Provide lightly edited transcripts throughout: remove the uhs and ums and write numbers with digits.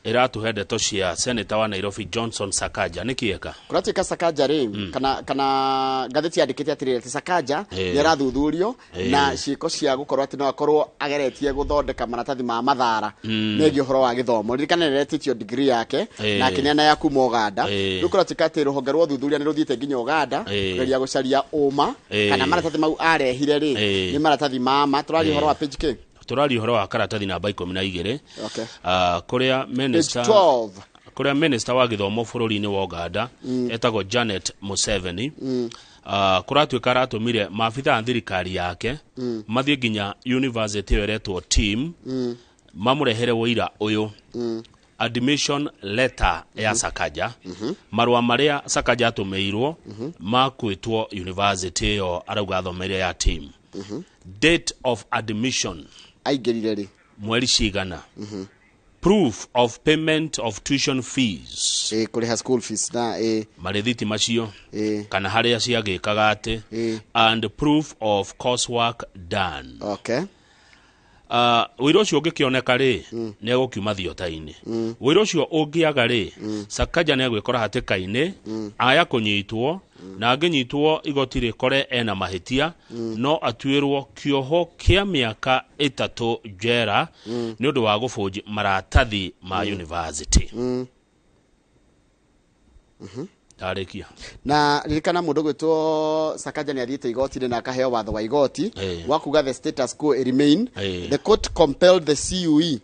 iratuhe ndeto cia Senator wa Nairobi Johnson Sakaja nikieka kuratika Sakaja ri kana gatheti yandikite atiri Sakaja ni arathuthurio na ciiko cia gukorwo ati no akorwo ageretie guthondeka maratathi ma mathara negie horo wa githomo ririkana retitio degree yake na kinena ya kuma Uganda rukuratika ati ruhonge rwa thuthuria ni ruthiite nginya Uganda geria gucaria uma kana maratathi mau arehire ri ni maratathi ma turari horo wa page k turari horo wa karatathi namba 12 okay kuria minister wa githomo bururi-ini wa Uganda etagwo Janet Museveni kuratuika aratumire maabitha thirikari yake mathie nginya university eretwo team mamurehere woira uyu admission letter ya Sakaja marwa maria Sakaja atumeirwo makwitwo university yo arauga thomere ya team date of admission aigerire ri mweri cigana proof of payment of tuition fees kuriha school fees na marithiti macio kana haria ciagikaga ati and proof of coursework done okay wiro cio ngikioneka ri ne gukiuma thiotaini wiro cio ungiaga ri Sakaja ne gwikora hatikaini aya kunyitwo na nginyitwo igoti rikore ena mahitia no atuirwo kioho kia miaka 3 jera ni undu wa gufunji maratathi ma university tarikia na ririkana mundu gwitwo Sakaja ni athiite igoti na akaheo watho wa igoti wa kuga the status quo remain the court compelled the CUE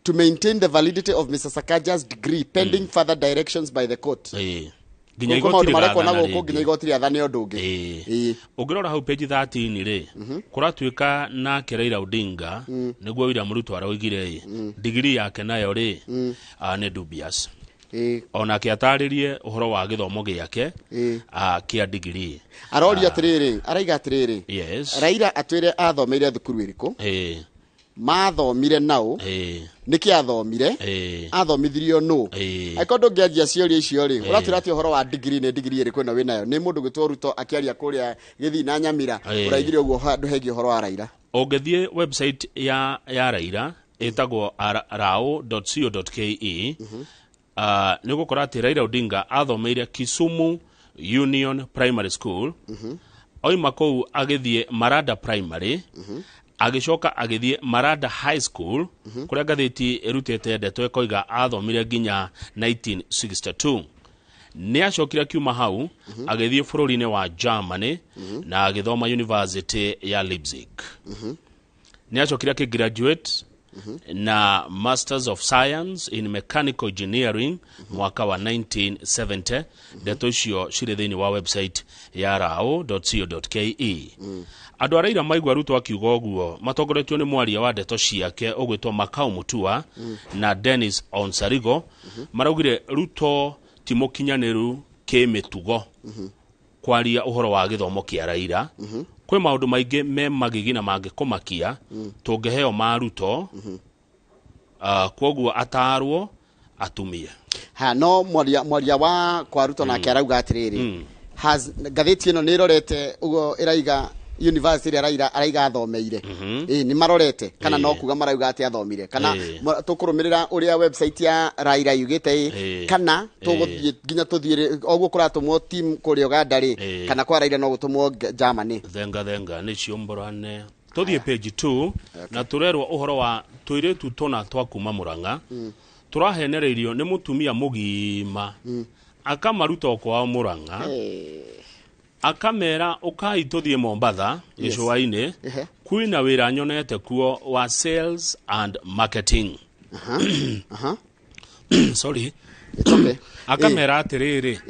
to maintain the validity of Mr. Sakaja's degree pending further directions by the court ginya igoti ginya igoti ria thane undu ungi ungirora hau page 13 ri kuratuika na Raila Odinga niguo William Ruto araugire degree yake nayo ri ne dubious ona kiataririe uhoro wa githomo giake kia degree aroria atiriri araiga atiriri yes Raila atwire athomeire thukuru iriku mathomire nao niki athomire athomithirio no aikondo ngianjia ciori icio ri uratira ati uhoro wa degree ne degree iriku na winayo ni mundu gwitwo Ruto akiaria kuria githi na Nyamira uraigire uguo handu hegi uhoro wa Raila ongethie website ya Raila etagwo rao.co.ke nigukora ati Raila Odinga athomeire Kisumu Union Primary School oima kou agithie Marada Primary agicoka agithie Marada High School kuria gatheti irutete ndeto ekoiga athomire nginya 1962 ni acokira kiuma hau agithie bururi-ini wa Germany na agithoma University ya Leipzig ni acokira ki graduate na Masters of Science in Mechanical Engineering mwaka wa 1970 ndeto cio cire thiini wa website ya rao.co.ke andu araira maigwa Ruto akiuga uguo matongoretio ni mwaria wa ndeto ciake ugwitwo Makau Mutua na Dennis Onsarigo maraugire Ruto ti mukinyaniru kimitugo kwaria uhoro wa githomo kia Raila kwe maundu maingi me magigina mangikumakia tungeheo ma Ruto kwoguo atarwo atumie no mwaria wa kwa Ruto na kiarauga atiriri has gatheti ino nirorete ugo iraiga university araiga athomeire ni marorete kana no kuga marauga ati athomire kana tukurumirira uria website ya Raila yugite kana tuguthie ginya tuthire oguo kuratumwo team kuri Uganda ri kana kwa Raila no gutumwo Germany thenga ni ciomborane tuthie page 2 na turerwo uhoro wa tuiretu tona twakuma Muranga turahenereirio ni mutumia mugima akamaruta okwa Muranga akamera ukai tuthie Mombatha icua-ini kwina wira nyonete kuo wa sales and marketing sorry it's okay akamera atiriri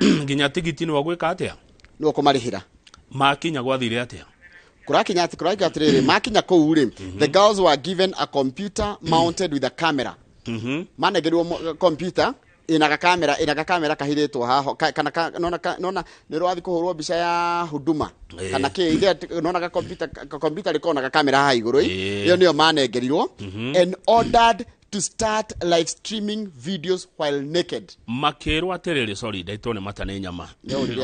nginya tigiti ni wagwika atia no kumarihira makinya gwathire atia kurakinya ati kuraiga atiriri makinya kou ri the girls were given a computer mounted with a camera manegerwo computer ina kamera kahiritwo haho kana nona ni rwathi kuhurwo mbica ya huduma kana ki ile nona ka computer rikona ka kamera ha iguru iyo niyo manengerirwo and ordered to start live streaming videos while naked makero aterere sorry ndaitone matane nyama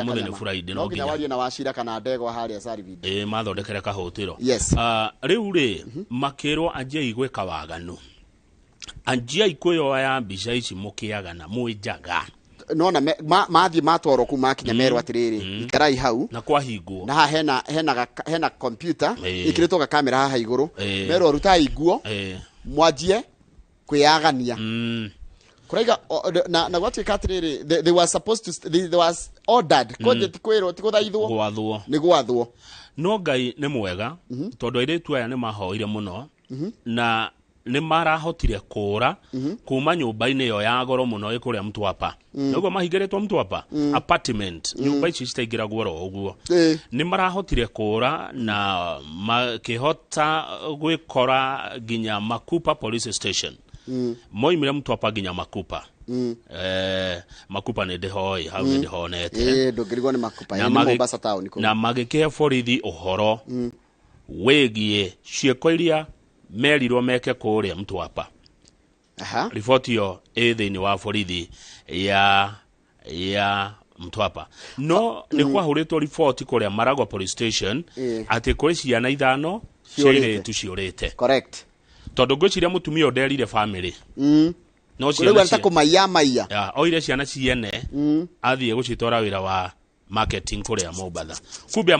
muthenya Friday no ginya wali na washira kana ndego haria sari video mathondekere kahotiro yes riu ri makero aje igwe kawaganu anjia ikuyo ya mbica ici mukiaga na mwijaga nona mathi matwaro kuma akinya mero atiriri ikarai hau na kwa hingwo na hena computer ikiritwo ga kamera haha iguru mero ruta iguo mwanjie kwiyagania kuraiga na gwatu katiriri they were supposed to they was ordered koje tikwiro tikuthaithwo gwathwo ni gwathwo no Ngai ni mwega tondu airetu aya ni mahoire muno na ni marahotire kura kuma nyumba-ini yo ya goro muno ikuria Mtwapa noguo mahingiritwo Mtwapa apartment nyumba ici citaingiragwo ro uguo ni marahotire kura na makihota gwikora ginya Makupa police station moimire Mtwapa ginya Makupa Makupa ni ndihoi hau ni ndihonete ndungirigwo ni Makupa ni Mombasa town na magikihe borithi uhoro wegie cieko iria merirwo meke kuria Mtwapa riboti yo thiini wa borithi ya Mtwapa no ni kwahuritwo riboti kuria Maragwa police station ati kuri ciana ithano ciire ciurite correct tondu ngwiciria mutumia nderire family no ciana kumaiya oire ciana ciene athie gucitora wira wa marketing kuria Mombasa kumbe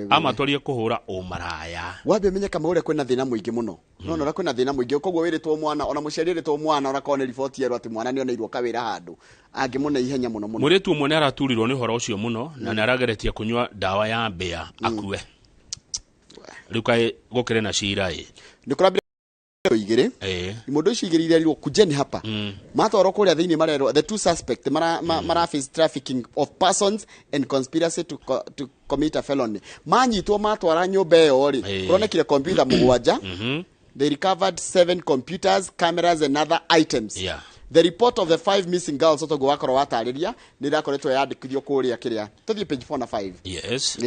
amatwarire kuhura umaraya wabe menye kama ure kwena thina muingi muno no ra kwena thina muingi kogwo wiritwo mwana ona muciariritwo mwana ora kone riboti yero ati mwana ni oneirwo kawira handu angimuna ihenya muno muritu umwe ni araturirwo ni horo ucio muno na ni arageretia kunywa dawa ya mbea akue rikai gukire na cirai ndikurabira igire imundu ici igire iria kujeni hapa matoro kuria thiini marero the two suspect mara face trafficking of persons and conspiracy to commit a felony manyitwo matwara nyumba yo ri kuronekire computer mugwanja they recovered 7 computers cameras and other items the report of the 5 missing girls otogo wakoro watariria ni rakoretwo yandikithio kuria kiria tuthie page 4 na 5 yes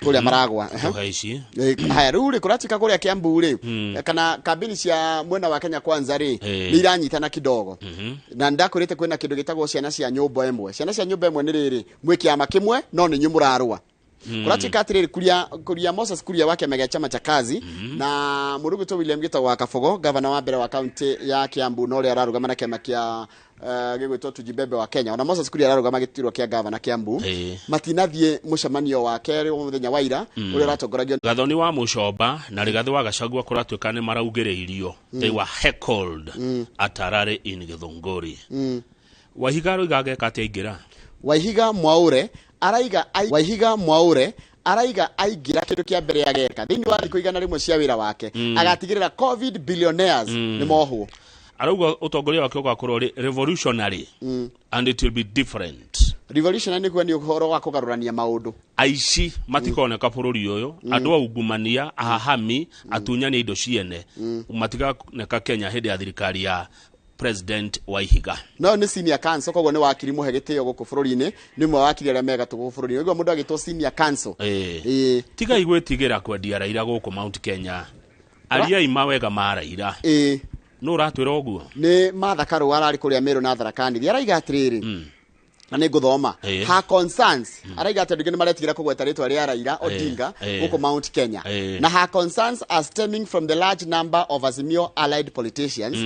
kuria maragwa haici haya ruri kuratika kuria Kiambu ri kana kambini cia mwena wa Kenya kwanza ri ni iranyitana kidogo na ndakurite kwena kindu gitagwo ciana cia nyumba emwe ni riri mwikiama kimwe no ni nyumurarwa kuratika atiriri kuria Moses kuria wake mega chama cha kazi na Muruguto William Gito wa Kafogo governor wa mbere wa county ya Kiambu no ri araruga mana kema kia gigwitwo tujibebe wa Kenya ona Moses kuria araruga magitirwo kia governor Kiambu matinathie mucemanio wa keri wa muthenya wa ira uri ratongoragio gathoni wa mucomba na rigathi wa Gachagua kuratuika ni maraugiriirio they were heckled atarare in Githunguri Wahiga roigage katingira Wahiga Mwaure araiga aingira kindu kia mbere ya geka thini wa thiko igana rimwe cia wira wake agatigirira covid billionaires ni mohwo arauga utongoria wake ugakorwo revolutionary and it will be different revolutionary ni kwani uhoro wa kugarurania maundu aici matikoneka bururi uyu andu aungumania ahahami atunyania indo ciene matikoneka Kenya hindi ya thirikari ya President Wahiga no ni senior council kogwo ni wakiri muhe gitio guku bururi-ini ni mwe wakiri aria mega tugu bururi igwa mundu agitwo senior council tiga igwetigira kwendia Raila guku Mount Kenya aria imawega maraira no ratwira oguo ni mathakaru arari kuria Meru na Tharakani araiga atiriri na ni guthoma ha concerns araiga atindu ni maretigira kugweta ritwa ria Raila Odinga guku Mount Kenya na ha concerns are stemming from the large number of Azimio allied politicians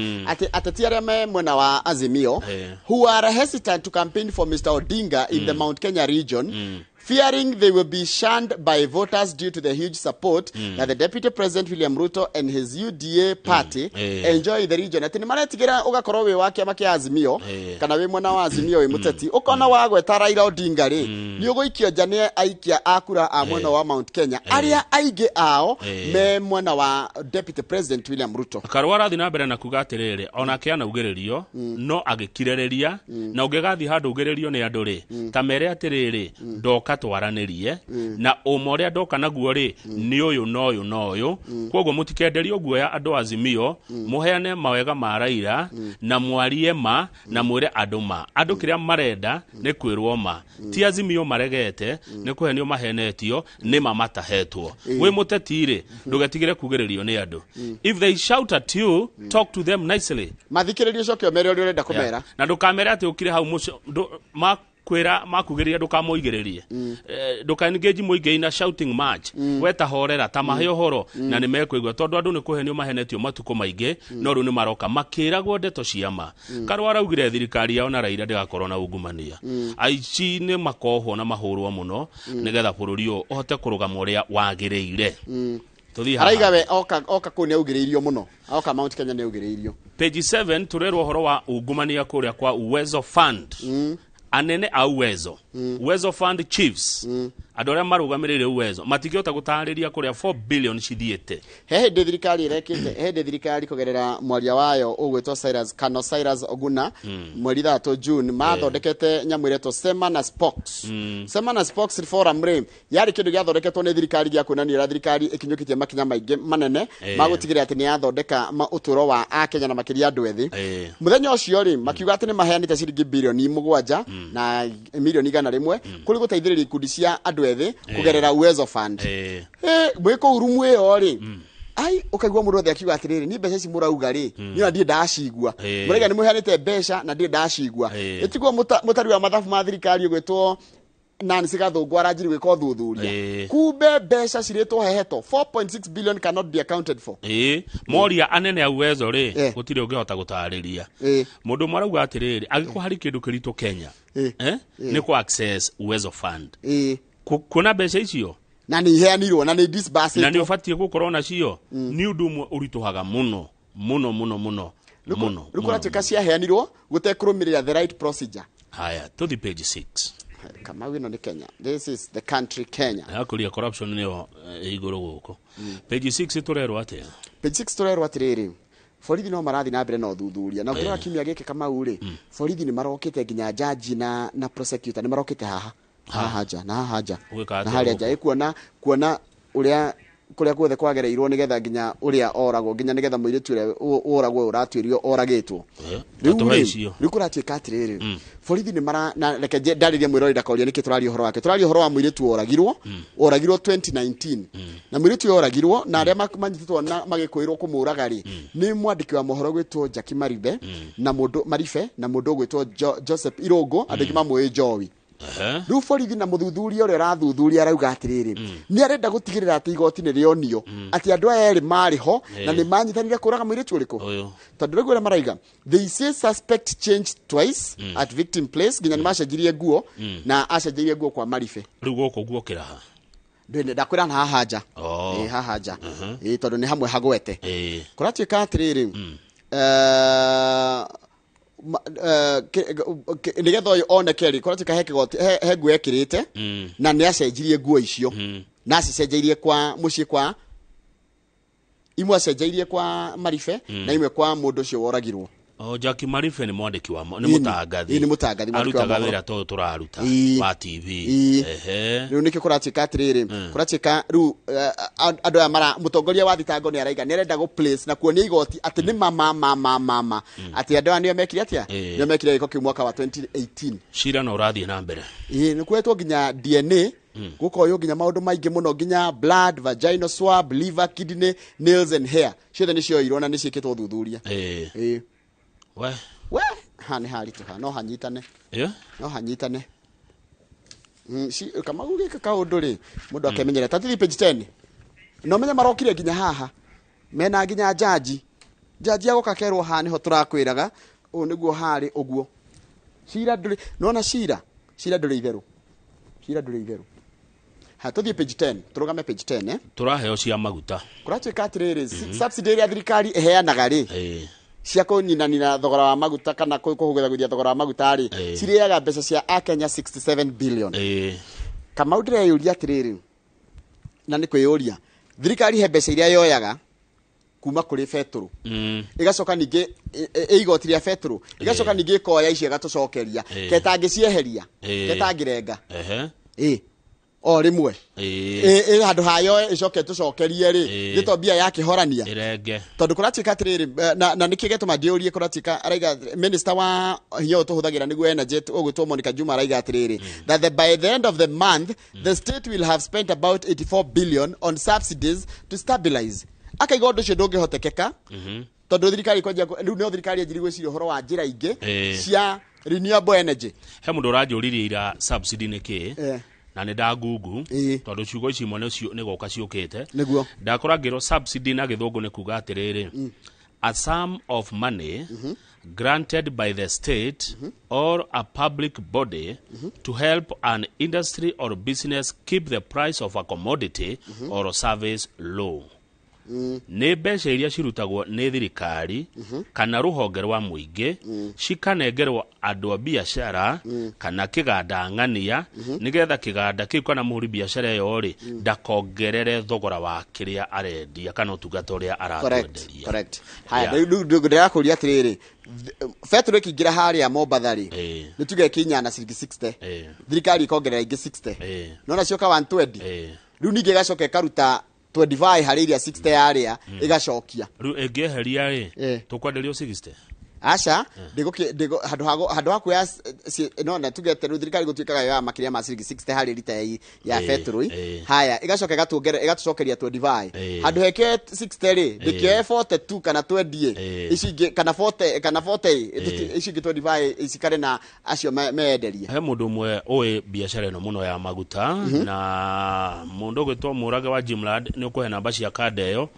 ateti aria me mwena wa Azimio who are hesitant to campaign for Mr. Odinga in the Mount Kenya region fearing they will be shunned by voters due to the huge support that the Deputy President William Ruto and his UDA party enjoy in the region. Atini maretigira ugakorwo wi wake amakia Azimio kana wi mwena wa Azimio wi muteti ukona wagweta Raila Odinga ri ni uguikio jane aikia akura a mwena wa Mount Kenya aria aige ao me mwena wa Deputy President William Ruto karwara thina mbere na kuga atiriri ona kiana ugiririo no agikirereria na ungegathi handu ugiririo ni andu ri ta mere atiriri ndoka twaranirie na umoria ndoka naguo ri ni uyu no uyu kwoguo mutikenderio guo ya andu Azimio muheane mawega ma Raila na mwarie ma na mwire andu kiria marenda ni kwirwo ma ti Azimio maregete ni kuhenio mahenetio ni mamatahetwo we mutetire ndugetigire kugiririo ni andu if they shout at you talk to them nicely mathikiririo cokio mere uri urenda kumera na ndukamere ati ukire hau kwira makugeria ndukamoigererie ndukaengage muingi na shouting match weta horera tamahe horo na ni mekwigwa tondu andu ni kuhenio mahenetio matuko maingi no ru ni maroka makiragwo ndeto ciama karwa raugire thirikari yao na Raila ndigakorwo na ungumania aici ni makohwo na mahurwo muno nigetha bururi uhote kurugama uria wagireire araigawe oka ku ne ugireirio muno oka Mount Kenya ne ugireirio page 7 turerwo horo wa ungumania kuria kwa Uwezo Fund anene a Uwezo Uwezo Fund chiefs adoria marugamirire Uwezo matikiota gutariria kuria 4 billion cithiete he thirikari irekite he thirikari kugerera mwaria wayo ugwitwo Cyrus Oguna mweri 3 June mathondekete nyamuireto Semana Spokes Semana Spokes forum rim yari kindu gyathondeketwo ni thirikari gya kunanira thirikari ikinyukite makinya maingi manene magutigira ati ni yathondeka uturo wa Akenya na makiria andu ethi muthenya ucio ri makiuga ati ni maheanite ciringi bilioni 7 na milioni 100 kuri guteithiriria ikundi cia andu ethi kugerera Uwezo Fund mwiko urumu yo ri ai ukaigwa mundu othe akiuga atiriri ni mbeca ici murauga ri ni na ndie ndacigua murega ni muheanite mbeca na ndie ndacigua itigwo mutari wa mathabu ma thirikari ugwitwo nani sigathungu aranjiri gwika uthuthuria kumbe mbeca ciritwo heheto 4.6 billion cannot be accounted for moria anene a Uwezo ri gutire ungihota gutariria mundu marauga atiriri agikwa hari kindu kirito Kenya ni ku access Uwezo Fund kuna mbeca icio na ni heanirwo na ni disbursed na ni ufatie gukorwo na cio ni undu urituhaga muno rukura tukasi heanirwo gutekrumirira the right procedure haya to the page 6 kama wino ni Kenya this is the country Kenya akulia corruption niyo iguru guko page 6 turerwo atia page 6 turerwo atiriri borithi no marathi na mbere no thuthuria na ukira kimia gike kama uri borithi ni marokite ginya judge na prosecutor ni marokite haha haja na hali aja ikuona uria kuria guothe kwagereirwo nigetha ginya uria oragwo ginya nigetha muiritu uria oragwo uratuirio oragitwo riu kuratuika atiriri borithi ni mara na reke ndariria mwirori ndakoria niki turari horo wake turari horo wa muiritu oragirwo 2019 na muiritu oragirwo na aria manyititwo na magikoirwo kumuragari ni mwandiki wa mohoro gwitwo Jackie Maribe na mundu Marife na mundu gwitwo Joseph Irongo andiki mamwe Jowi riu borithi na muthuthuria uria rathuthuria arauga atiriri ni arenda gutigirira ati igoti ni rionio ati andu eri mariho na ni manyitanire kuraga muiritu uriku tondu rigu maraiga they say suspect changed twice at victim place ginya ni macenjirie nguo na acenjirie nguo kwa Marife riu goko guo kiraha ndene ndakwira na hahaja hahaja tondu ni hamwe hagwete kuratuika atiriri nigetha uyu onekeri kuratuika he nguo ekirite na ni acenjirie nguo icio na acenjirie kwa mucii kwa imwe acenjirie kwa Marife na imwe kwa mundu ucio woragirwo Jackie Marife ni mwandiki wa ni mutangathi arutaga wira to turaruta wa TV riu niki kuratuika atiriri kuratuika riu andu aya mara mutongoria wa thitango ni araiga ni arenda go place na kuonia igoti ati ni mama ati andu aya ni mekire atia ni mekire giko ki mwaka wa 2018 shira no urathie na mbere ni kwetwo ginya DNA gukoyo ginya maundu maingi muno ginya blood vaginal swab liver kidney nails and hair ciothe ni cioirwo na ni ciikitwo thuthuria we hani hali tu no hanyitane no hanyitane si kama ugika kaundu ri mundu akemenyera tatithi page 10 no menya marokire ginya haha mena ginya jaji agoka kerwo hani ho turakwiraga u niguo hari uguo shira nduri nona shira nduri itheru ha tuthi page 10 turugame page 10 turaheo cia maguta kuratuika atiriri subsidiary ya thirikari eheanaga ri cia kunyinanina thogora wa maguta kana kuhugetha guthia thogora wa maguta ri ciriaga mbeca cia Akenya 67 billion kama ndireyuria atiriri na ni kwiyuria thirikari he mbeca iria yoyaga kuma kuri feturu igacoka ningi igoti ria feturu igacoka ningi koya icio gatucokeria ketangicieheria ketangirenga o rimwe handu hayo icoke tucokerie ri gitobia ya kihorania irenge tondu kuratuika atiriri na nikigetuma ndiurie kuratuika araiga minister wa hiyo tuhuthagira niguo energy ugwitwo Monica Juma araiga atiriri that by the end of the month the state will have spent about 84 billion on subsidies to stabilize akaiga undu cio ndungihotekeka tondu thirikari kwanja riu no thirikari njiri gwiciria horo wa njira ingi cia renewable energy he mundu ranjuririe ira subsidy niki na nä ndangungu tondå ciugo ici imwe nä goka ciåkĩte ndakora ngä subsidy na gĩthũngũ nĩ kuga atĩrĩrĩ a sum of money granted by the state or a public body to help an industry or business keep the price of a commodity or service low. Nĩ mbeca iria cirutagwo nĩ thirikari kana rũhonge rwa mũingĩ cikanengerwo andũ a biacara kana kĩganda ng'ania nĩgetha kĩganda kĩu kana mũhũri biacara ĩyo rĩ ndakongerere thogora wa kĩrĩa arendia kana ũtungata ũrĩa aratwenderia. Correct. Haya ndĩrakũria atĩrĩrĩ betũrũ ĩkĩingĩra harĩa Mombatha rĩ nĩ tuge Kenya na ciringi 60 thirikari ikongerera ingĩ 60 nona cioka 120 rĩu ningĩ gacoka karuta 25 harĩ iria 60 yaria igacokia rĩu ĩngĩeheria rĩ tũkwenderio 60 aca handũ haku ya nona tugete rĩu thirikari gũtuĩkaga ya makĩria ma ciringi 60 harĩ lita ya petrol haya igacoka igatucokeria 25 handũ heke 60 rĩ ndĩkĩoe 42 kana 20 ici ingĩ kana 40 ici ingĩ 25 icikare na acio meenderia. He mũndũ ũmwe ũĩ biacara ĩno mũno ya maguta na mũndũ ũgĩtwo Mũrage wa Jimlad nĩ ũkũhe namba cia kanda ĩyo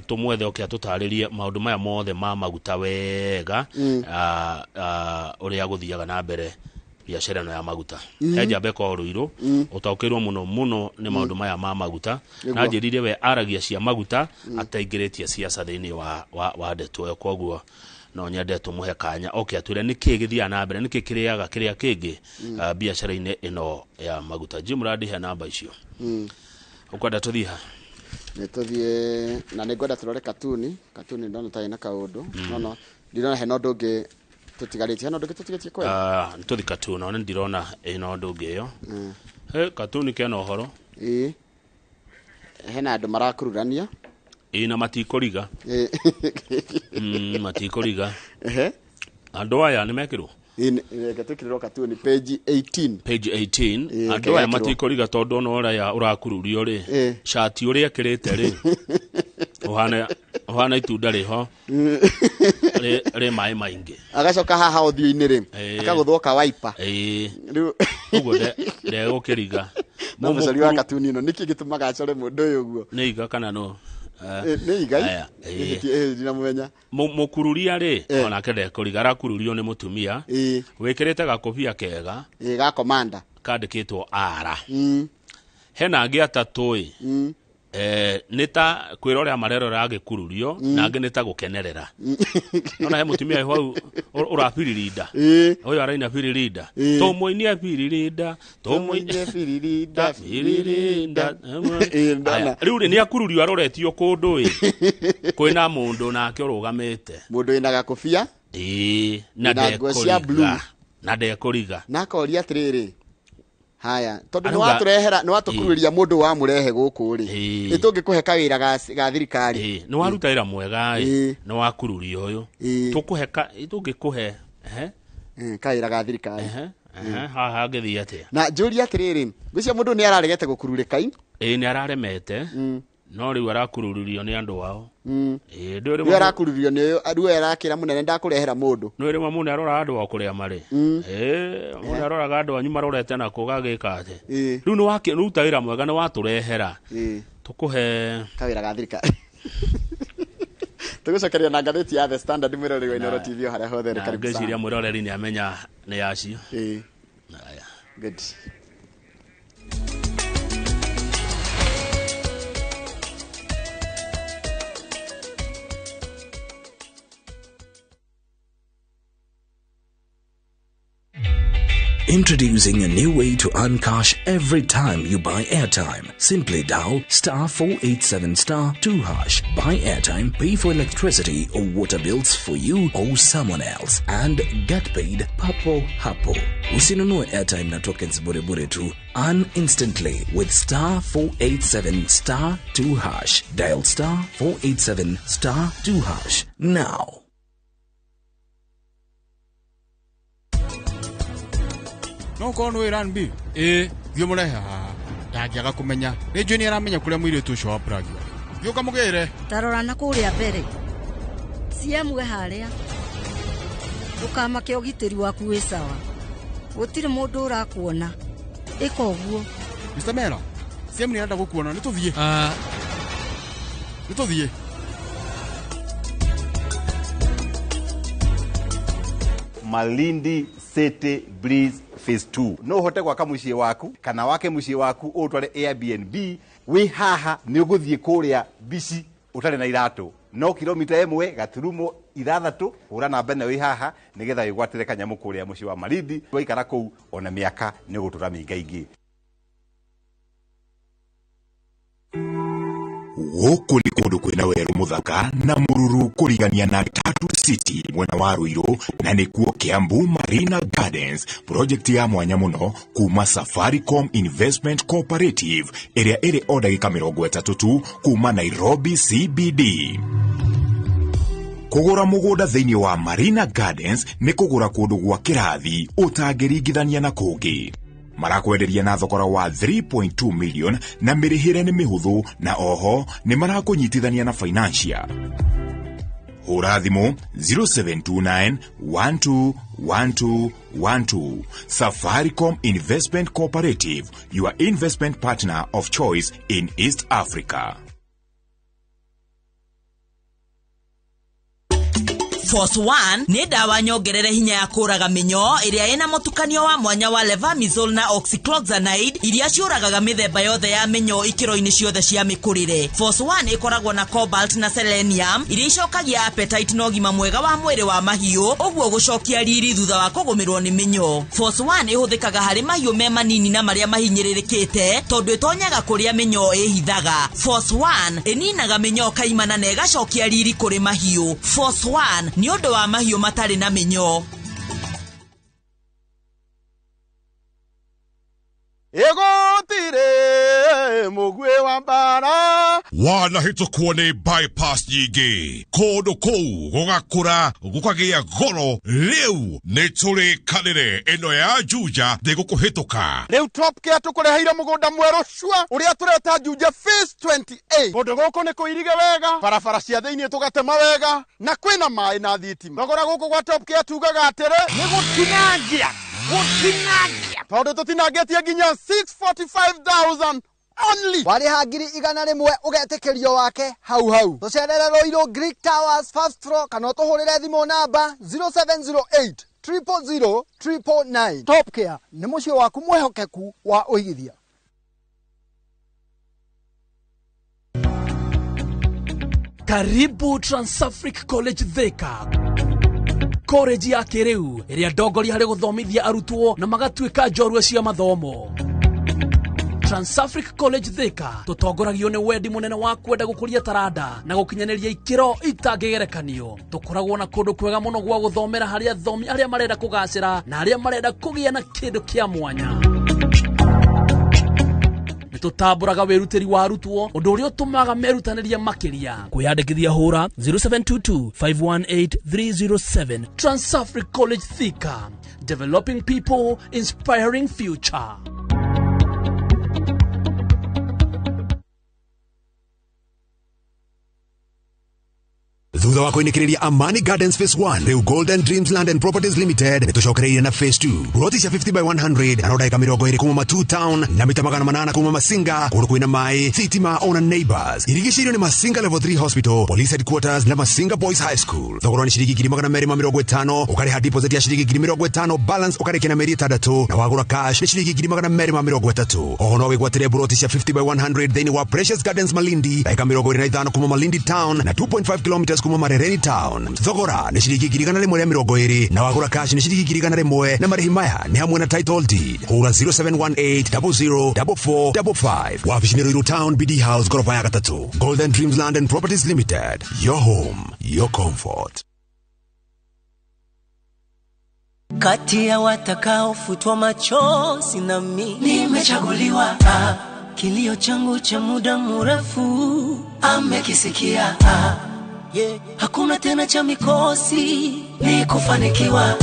tũmwethe oke atũtarĩrie maũndũ maya mothe ma maguta wega uria guthiaga na mbere biacara no ya maguta heja beko ruiru utaukirwo muno ni maundu maya ma maguta na njirire we aragia cia maguta ataingiritie siasa thiini wa ndeto koguo no nyende tumuhe kanya okay atwire niki githia na mbere niki kiriaga kiria kingi biacara-ini ino ya maguta. Jimradi he namba icio ukwenda tuthiha nituthie na ningwenda turore katuni ndona tai na kaundu no ndirona he no ndungi tutigarĩtie no ndungi tutigetie kwenda tuthi katuni no ndirona ino ndungi iyo katuni kena uhoro hena andu marakururania na matikoriga matikoriga andu aya ni mekirwo gatukirwo katuni page 18 andu aya matikoriga tondu no ora urakururio ri shati uria kirite ri uhana itunda riho ri mai maingi agacoka haha uthio-ini ri akaguthwo ka wiper uguo de gukiriga mũcori wa katuni ino niki gitumaga acore mundu uyu uguo ni iga kana no ni igai ndina mumenya mukururia ri ona kende kuriga rakururio ni mutumia wikirite gakobia kega ga commander kandikitwo ara hena angi atatu nita kwirora marero ragikururio na angi nita gukenerera ona he mutumia hau urapiririnda uyu araina piririnda tomoinia piririnda riu ni akururio aroretio kundu kwina mundu nake urugamite mundu ina gakobia na ndekuriga na koria atiriri haya tondu ni waturehera ni watukururia mundu wa murehe guku ri itungikuhe kawira ga thirikari ni waruta wira mwega ni wakururia uyu tukuheka itungikuhe kawira ga thirikari haha ngithia atia na njuri atiriri gwicia mundu ni araregete gukururika ni araremete no riu arakururio ni andu wao riu arakururio ni riu arakira munene ndakurehera mundu no ri mamune arora andu wa kuria mari munene arora andu anyu marorete na kugagika ate riu ni wakiruta wira mwega ni waturehera tukuhe kawira ga thirikari tugucokeria na ngathĩti ya The Standard mwiroreri wa Inooro TV haria hothe rĩ karibu sana ngeciria mwiroreri ni amenya ni yacio good. Introducing a new way to earn cash every time you buy airtime. Simply dial *487*2#. Buy airtime, pay for electricity or water bills for you or someone else, and get paid papo hapo. Usinunue airtime na tokens bure tu. Earn instantly with *487*2#. Dial *487*2# now. No kono iran bi thio murehe ha yangiaga kumenya ni njui ni aramenya kuria mwire tu show up ragi gioka mugire tarora na kuria mbere ciemwe haria ukamake ogitiri waku wi sawa gutire mundu urakuona ika uguo Mr. Mera sehemu nirenda gukuona nituthie nituthie Malindi City Breeze Phase 2 no hote gwaka muciĩ waku kana wake muciĩ waku utware Airbnb wi haha ni uguthie kuria bici utare na iratu no kilomita 1.6 hura namba ĩno wi haha nigetha wigwatire kanyamu kuria muciĩ wa Malindi waikara kuu ona miaka ni gutura mingaingi Gũkũ nĩ kũndũ kwĩna werũ mũthaka na mũruru kũrigania na Tatu City mwena wa Ruiru na nĩkuo Kiambu Marina Gardens, project ya mwanya mũno kuma Safaricom Investment Cooperative ĩrĩa ĩrĩ o ndagĩka 30 tu kuma Nairobi CBD. Kũgũra mũgũnda thĩinĩ wa Marina Gardens nĩ kũgũra kũndũ gwa kĩrathi ũtangĩringithania na kũngĩ. Marakwenderia na thogora wa 3.2 million na mĩrĩhĩre nĩ mĩhũthũ na oho nĩ marakũnyitithania na financial. Hũra thimũ 0729 121212. Safaricom Investment Cooperative, your investment partner of choice in East Africa. Force 1 ni dawa nyongerere hinya ya kuraga minyo iria ina mutukanio wa mwanya wa levamisole na oxychloroxide iria ciuragaga mithemba yothe ya minyo ikiro-ini ciothe cia mikurire. Force 1 ikoragwo na cobalt na selenium iria icokagia appetite no gima mwega wa mwiri wa mahiu uguo gucokia riri thutha wa kugumirwo ni minyo. Force 1 ihuthikaga hari mahiu me manini na maria mahinyiririkite tondu itonyaga kuria minyo ihithaga. Force 1 ininaga minyo kaimana na igacokia riri kuri mahiu. Force 1 ni undu wa mahiu matari na minyo. Egotire mugwe wa bara wana hitũkwo nĩ bypass nyingĩ kũndũ kũu gũgakũra gũkagĩa goro rĩu nĩ tũrĩkanĩre ĩno ya Juja ndĩgũkũhĩtũka rĩu top care tũkũreheire mũgũnda mwerũ cua ũrĩa tũreta Juja phase 28 kũndũ gũkũ nĩ kũirige wega barabara cia thĩinĩ tũgatema wega na kwĩna maĩ na thitima thogora gũkũ gwa top care tugaga atĩrĩ nĩ gũtinangia tondũ tũtinangĩtie nginya 645,000 only wari hangiri igana rimwe ugetekerio wake hau tucerere Roiro Greek Towers first floor kana tuhurire thimo namba 0708 000 999. Top Care ni mucio waku mwehokeku wa uigithia. Karibu Transafric College Thika, college ya kiriu iria ndongori hari guthomithia arutwo na magatuika njorua cia mathomo. Transafric College Thika tutongoragio ni wendi munene wa kwenda gukuria taranda na gukinyaniria ikiro itangigerekanio. Tukoragwo na kundu kwega muno gwa guthomera hari athomi aria marenda kugacira na aria marenda kugia na kindu kia mwanya. Tutamburaga weruteri wa arutwo undu uria utumaga merutaniria makiria. Kwiyandikithia hura 0722 518 307. Transafric College Thika, developing people, inspiring future. Thutha wa kuinikiriria Amani Gardens Phase 1 riu Golden Dreams Land and Properties Limited nitucokereirie na Phase 2 ploti cia 50 by 100 na rodaika 20 kuma Matu Town na mita 800 kuma Masinga kundu kwina mai thitima ona neighbors irigiceirio ni Masinga Level 3 Hospital, Police Headquarters na Masinga Boys High School. Thogora ni ciringi 250 ukariha deposit ya ciringi 50 balance ukarĩkia na mĩeri 6 na wagũra cash ni ciringi 230. Oho no wigwatĩre ploti cia 50 by 100 thĩinĩ wa Precious Gardens Malindi daika 25 kuma Malindi Town na 2.5 kilometers kuma Marereni Town. Thogora ni ciringi 120 na wagũra cash ni ciringi 100 na marĩhi maya ni hamwe na title deed. Hura 0718 004455. Wabici ni Ruiru Town BD House gorofa ya 3. Golden Dreams Land and Properties Limited, your home, your comfort. Kati ya watakao futwa machozi na mimi nimechaguliwa. Kilio changu cha muda mrefu amekisikia. Hakuna tena cha mikosi ni kufanikiwa.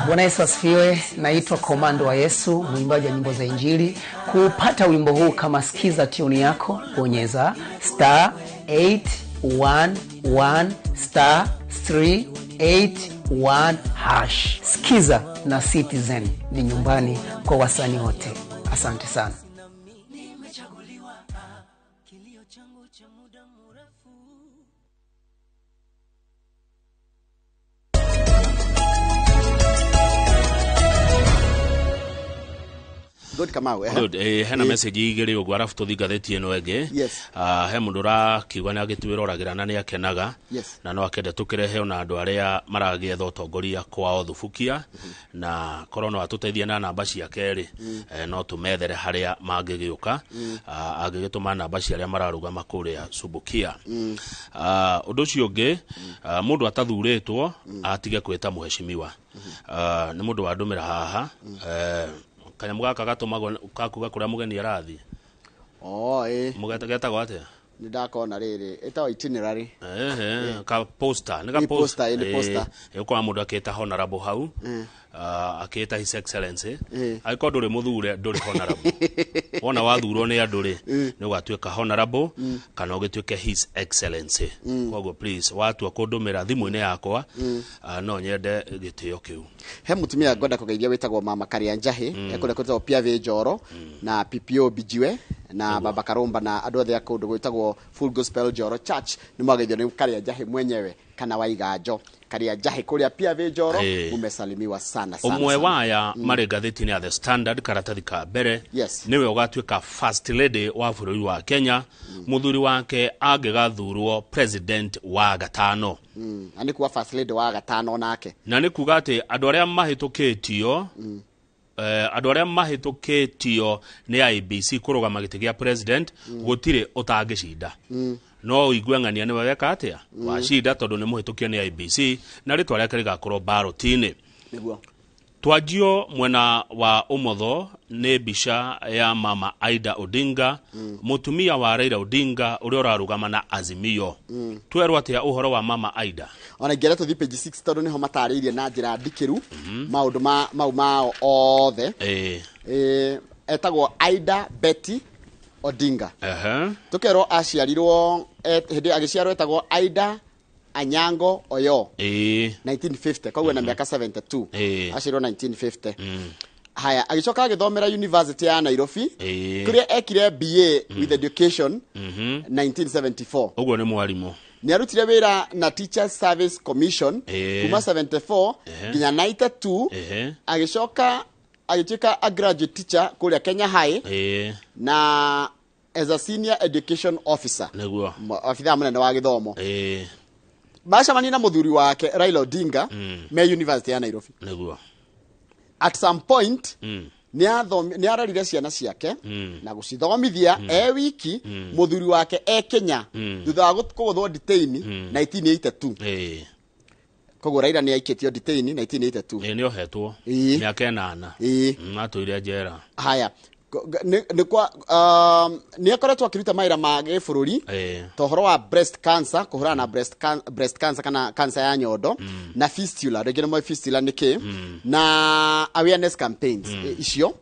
Bwana Yesu asifiwe. Naitwa Komando wa Yesu, mwimbaji wa nyimbo za Injili. Kupata wimbo huu kama sikiza tune yako, bonyeza *811 *388 1#. Skiza na Citizen ni nyumbani kwa wasanii wote. Asante sana. Good Kamau, Good. Hena message igiri ugu arafu tuthingathetie no enge. Yes. He mundu rakiuga ni agitwiroragera na ni akenaga. Yes. Na no akende tukirehe ona andu aria maragietha utongoria kwao thubukia na korona atuteithie na namba cia keri no tumethere haria mangigiuka agigituma namba cia aria mararugama kuria subukia. Undu ucio ungi mundu atathuritwo atige kwita muheshimiwa. Ni mundu wandumira haha kanyamu gaka gatumagwo kakuga kuria mugeni arathi. Mugeta gwate ni ndakona riri etawa itinerary ka poster ni ka poster kwa mundu akita honorable hau akita his excellency aiko nduri muthure nduri honorable ona wathurwo ni anduri ni gwatuika honorable kana ugituike his excellency koguo please watu akundumira thimu-ini yakwa no nyende gitio kiu. He mutumia ngoda kugeithia witagwo mama Karianjahi ekore kutwa pia ve Njoro na PPO Bijiwe na baba Karumba na andu othe akundu gwitagwo Full Gospel Njoro Church ni mwageithio ni Karianjahi mwenyewe kana Waiganjo. Karianjahi kuria pia ve Njoro umesalimiwa sana. Umwe waya mari gatheti-ini ya The Standard karatathi ka mbere niwe ugatuika first lady wa bururi wa Kenya muthuri wake agigathurwo president wa gatano. Ani kuwa first lady wa gatano nake na ni kuga ati andu aria mahitukitio andu aria mahitukitio ni IBC kurugama giti gia president gutire utangicinda. No igwengania ni weka atia wacida tondu ni muhitukio ni IBC na ritwa riake rigakorwo ballot-ini. Twajio mwena wa umotho ni bisha ya mama Aida Odinga mutumia wa Raila Odinga uria urarugama na Azimio. Twerwa atia uhoro wa mama Aida ona ngera tuthi page 6 tondu niho matariirie na njira ndikiru maundu mao othe etagwo Aida Betty Odinga. Tukero aciarirwo hindi agiciarwo etagwo Aida Anyango Oyo 1950 kwa na miaka 72 aciarwo 1950. Haya agicoka agithomera University ya Nairobi kuria ekire BA with Education 1974. Ugo ni mwalimu ni arutire wira na Teachers Service Commission kuma 74 nginya 92 agicoka agituika a graduate teacher kuria Kenya High na as a senior education officer neguo ofisa munene wa githomo bacamani na muthuri wake Raila Odinga me University ya Nairobi neguo. At some point ni ararire ciana ciake na gucithomithia wiki muthuri wake Kenya thutha wa kuguthwo detain 1982 koguo Raila ni aikitio detain 1982 ni ohetwo miaka 8 matoire njera. Haya ni kwa ni akoretwo akiruta maira ma gĩbũrũri tohoro wa breast cancer kuhurana na breast cancer kana cancer ya nyondo na fistula regular my fistula niki na awareness campaigns icio.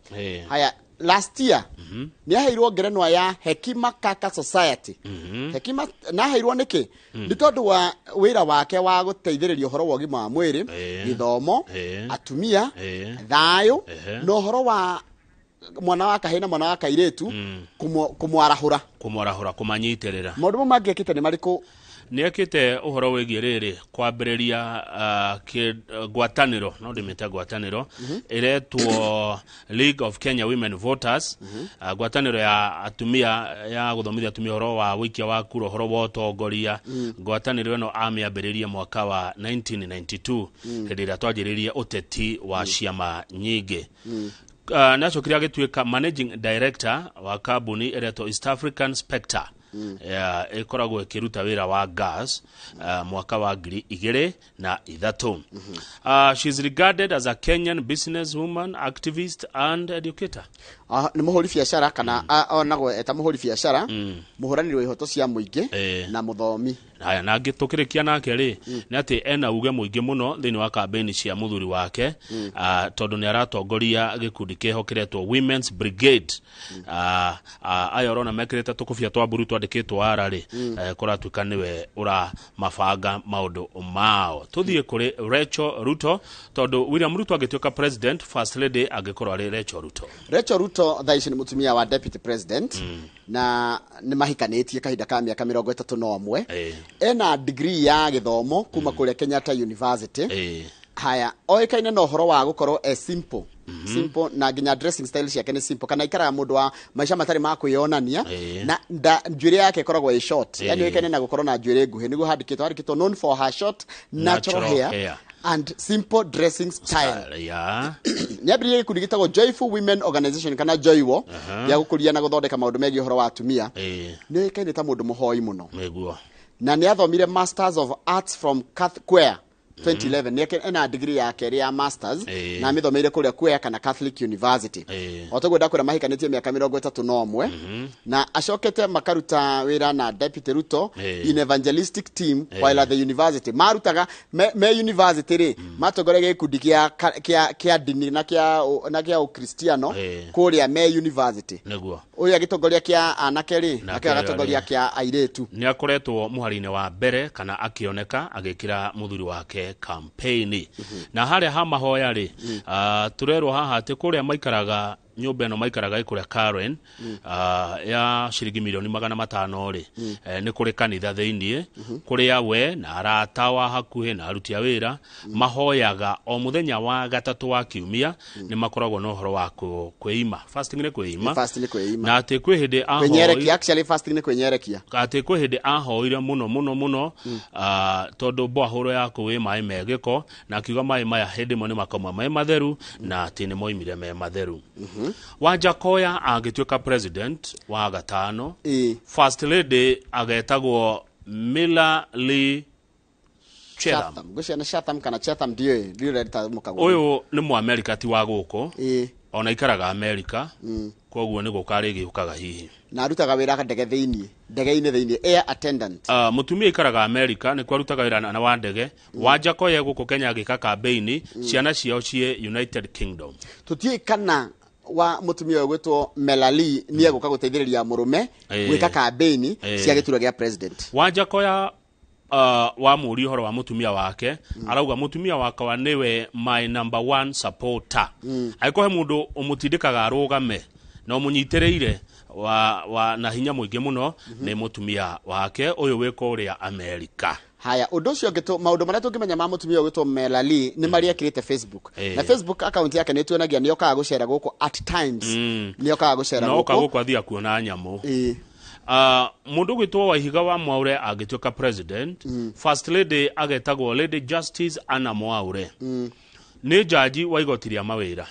Haya last year ni aheirwo ngerenwa ya Hekima Kaka Society. Hekima na aheirwo niki ni tondu wa wira wake wa guteithĩrĩria uhoro wa ũgima wa mwĩrĩ githomo atumia thayo no uhoro wa mwana wa kahina mwana wa kairetu kumwarahura kumanyitirira. Maundu mangĩkĩte ni mariku ni akite uhoro wigie riri kwambiriria ngwataniro no ndimete ngwataniro iretwo League of Kenya Women Voters ngwataniro ya atumia ya guthomithia atumia uhoro wa wikia wa kura uhoro wa utongoria. Ngwataniro ino amiambiriria mwaka wa 1992 hindi ria twajiriria uteti wa ciama nyingi. Nachokiria gituika managing director wa kambuni ereto East African Spectre ikoragwo ikiruta wira wa gas mwaka wa 2003. She is regarded as a Kenyan businesswoman, activist and educator. Ni muhuri biashara kana onagwo eta muhuri biashara muhuraniri wa ihoto cia muingi na muthomi haya na ngĩtũkĩrĩkia nake rĩ nĩ atĩ ena uge mũingĩ mũno thĩinĩ wa kambeni cia mũthuri wake tondũ nĩ aratongoria gĩkundi kĩhokeretwo Women's Brigade aya ũrona mekĩrĩte tũkũbia twa mburu twandĩkĩtwo ara rĩ kũratuĩka nĩwe ũramabanga maũndũ mao. Tũthiĩ kũrĩ Rachel Ruto tondũ William Ruto agĩtuĩka president, first lady angĩkorwo arĩ Rachel Ruto. Rachel Ruto thaa ici nĩ mũtumia wa deputy president na nĩ mahikanĩtie kahinda ka mĩaka 31. Ena degree ya gĩthomo kuma kũrĩa Kenyatta University. Haya oĩkaine na ũhoro wa gũkorwo simple simple na nginya dressing style ciake nĩ simple kana ikaraga mũndũ wa maisha matarĩ ma kwĩonania na njuĩrĩ yake ĩkoragwo short, yani oĩkaine na gũkorwo na njuĩrĩ nguhĩ nĩguo handĩkĩtwo known for her short natural hair and simple dressing style. Nĩambĩrĩirie gĩkundi gĩtagwo Joyful Women Organization kana Joywo ya gũkũria na gũthondeka maũndũ megiĩ ũhoro wa atumia. Nĩ oĩkaine ta mũndũ mũhoi mũno na nĩ athomire Masters of Arts from Queer 2011 nĩake ena degree yake ya masters na mithomeire kũrĩa Queer kana Catholic University. Otagwo ndakwĩra mahikanĩtie mĩaka 31 na acokete makaruta wĩra na Deputy Ruto in evangelistic team while at the university. Marutaga me university rĩ matongoragia gĩkundi kĩa dini na kĩa Ukristiano kũrĩa me university. Ũyũ agĩtongoria kĩa anake rĩ na kĩa agatongoria kĩa airĩtu. Nĩ akoretwo mũhari-inĩ wa mbere kana akĩoneka agĩkĩra mũthuri wake campaign na harĩa ha mahoya rĩ turerwo haha atĩ kũrĩa maikaraga nyũmba ĩno maikaraga ĩkũrĩa Karen ya ciringi milioni 500 rĩ nĩ kũrĩ kanitha thĩinĩ kũrĩa we na arata wa hakuhĩ na aruti a wĩra mahoyaga o mũthenya wa gatatũ wa kiumia nĩ makoragwo na ũhoro wa kwĩima. Fasting nĩ kwĩima na atĩ kwĩ hĩndĩ kwenyerekia, actually fasting nĩ kwenyerekia, atĩ kwĩ hĩndĩ ahoire mũno tondũ mbahũro ya kũwĩ maĩ megĩko na akiuga maĩ maya hĩndĩ ĩmwe nĩ makauma maĩ matheru na atĩ nĩ moimire me matheru. Wanjakoya agĩtuĩka president wa gatano, first lady agetagwo Mila Lee Chatham. Gũciana Chatham kana Chatham ndio reta mũkago. Ũyũ nĩ Mũamerika ti wa gũkũ ona ikaraga Amerika koguo nĩ gũkarĩ gĩũkaga hihi na arutaga wĩra ndege-inĩ thĩinĩ air attendant. Mũtumia ikaraga Amerika nĩ kwarutaga wĩra na wa ndege. Wanjakoya gũkũ Kenya agĩka campaign ciana ciao cie United Kingdom. Tutiĩ kana wa mutumia ũyũ gwĩtwo Melali nĩ egũka gũteithĩrĩria mũrũme gwĩka campaign cia gĩturwa gĩa president. Wanjakoya wa mũri ũhoro wa mutumia wake arauga mutumia wake wa niwe my number one supporter. Aikohe mũndũ ũmũtindĩkaga arũgame na ũmũnyitĩrĩire wa na hinya mũingĩ mũno nĩ mutumia wake ũyũ wĩko ũrĩa Amerika. Haya ũndũ ũcio maũndũ marĩa tũngĩmenya ma mutumia ũgĩtwo Melali nĩ marĩa ekĩrĩte Facebook na Facebook account yake nĩ tuonagia nĩ okaga gũcera gũkũ at times nĩ okaga gũcera gũkũ no okaga gũthia kuona nyamũ. Mũndũ gwĩtwo Waihiga wa Mwaure agĩtuĩka president, first lady agetagwo Lady Justice Anna Mwaure. Nĩ jaji wa igoti rĩa mawĩra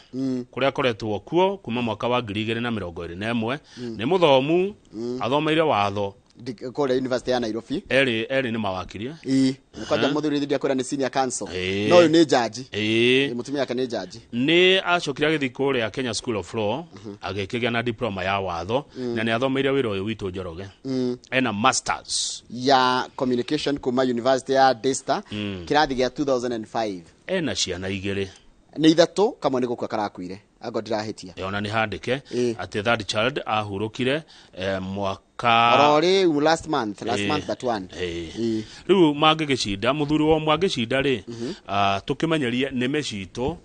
kũrĩa akoretwo kuo kuma mwaka wa 2021. Nĩ mũthomu athomeire watho kũrĩa University ya Nairobi. Eri nĩ mawakiri kwanja mũthuri thĩinĩ kũrĩa nĩ senior counsel no ũyũ nĩ jaji mũtumia yake nĩ jaji. Nĩ acokire agĩthiĩ kũrĩa Kenya School of Law agĩkĩgĩa na diploma ya watho na nĩ athomeire wĩra ũyũ witũ Njoroge. Ena masters ya communication kuma University ya Daystar kĩrathi gĩa 2005. Ena ciana igĩrĩ nĩ ithatũ kamwe nĩ gũkua karakuire ago ndirahitia yona nĩ handĩke atĩ third child ahurũkire mwaka orori last month that one. Rĩu mangĩgĩcinda mũthuri wa mwangĩcinda rĩ tũkĩmenyerie nĩme citũ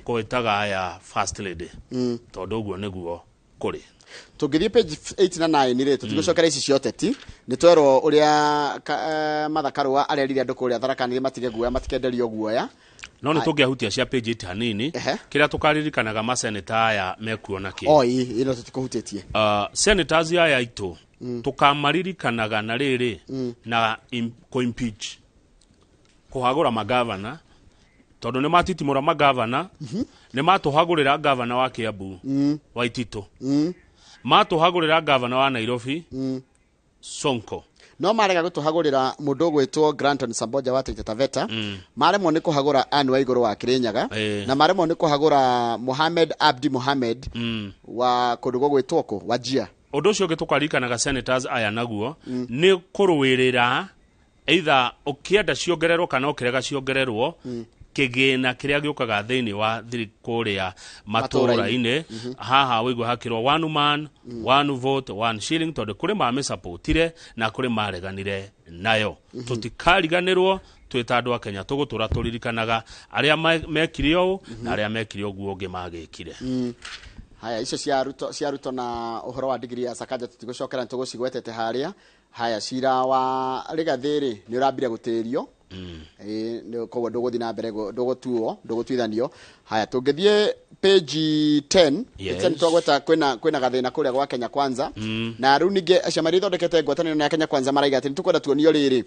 kwĩtaga aya first lady tondũ ũguo nĩguo kũrĩ. Tũngĩthiĩ page 8 na 9 rĩ tũtigũcokera ici cioteti nĩ twerwo ũrĩa mathakarwa arerire andũ kũrĩa tharakanire matige guoya matikenderio guoya. No nĩ tũngĩahutia cia page 8 hanini kĩrĩa tũkaririkanaga maseneta aya mekuona kĩ. Ĩno tũtikũhutĩtie. Senators aya itũ tũkamaririkanaga na rĩrĩ na impeach kũhagũra magavana tondũ nĩ matitimũra magavana nĩ matũhagũrĩra gavana wa Kiambu Waititũ matũhagũrĩra gavana wa Nairobi Sonko. No marega gũtũhagũrĩra mũndũ gwĩtwo Granton Samboja wa Taita Taveta maremwo nĩ kũhagũra Anne Waigũrũ wa Kirinyaga na maremwo nĩ kũhagũra Mohamed Abdi Mohamed wa kũndũ gwĩtwo Wajir. Ũndũ ũcio ũngĩ tũkaririkanaga senators aya naguo nĩ kũrũĩrĩra either ukienda ciongererwo kana ukirega ciongererwo kigina kiria giukaga thiini wa thirikuria matura-ini haha wigwa hakirwo 1 man 1 vote 1 shilling tondu kuri ma supportire na kuri mareganire nayo tutikariganirwo twita andu a Kenya tugutura turirikanaga aria mekire ũũ na aria mekire ũguo ũngĩ magĩkire. Haya icio cia ruto na uhoro wa degree ya Sakaja tutigũcokera tũgũcigwetete haria. Haya cira wa Rigathĩ ni urambire gũtĩrio koguo ndũgũthiĩ na mbere ndũgũtuithanio. Haya tũngĩthiĩ page 10 twagweta kwĩna gathĩna kũrĩa gwa Kenya Kwanza na rĩu ningĩ acio marĩ thondekete ngwatanĩro na Kenya Kwanza maraiga atĩ nĩtũkwenda tuonio rĩrĩ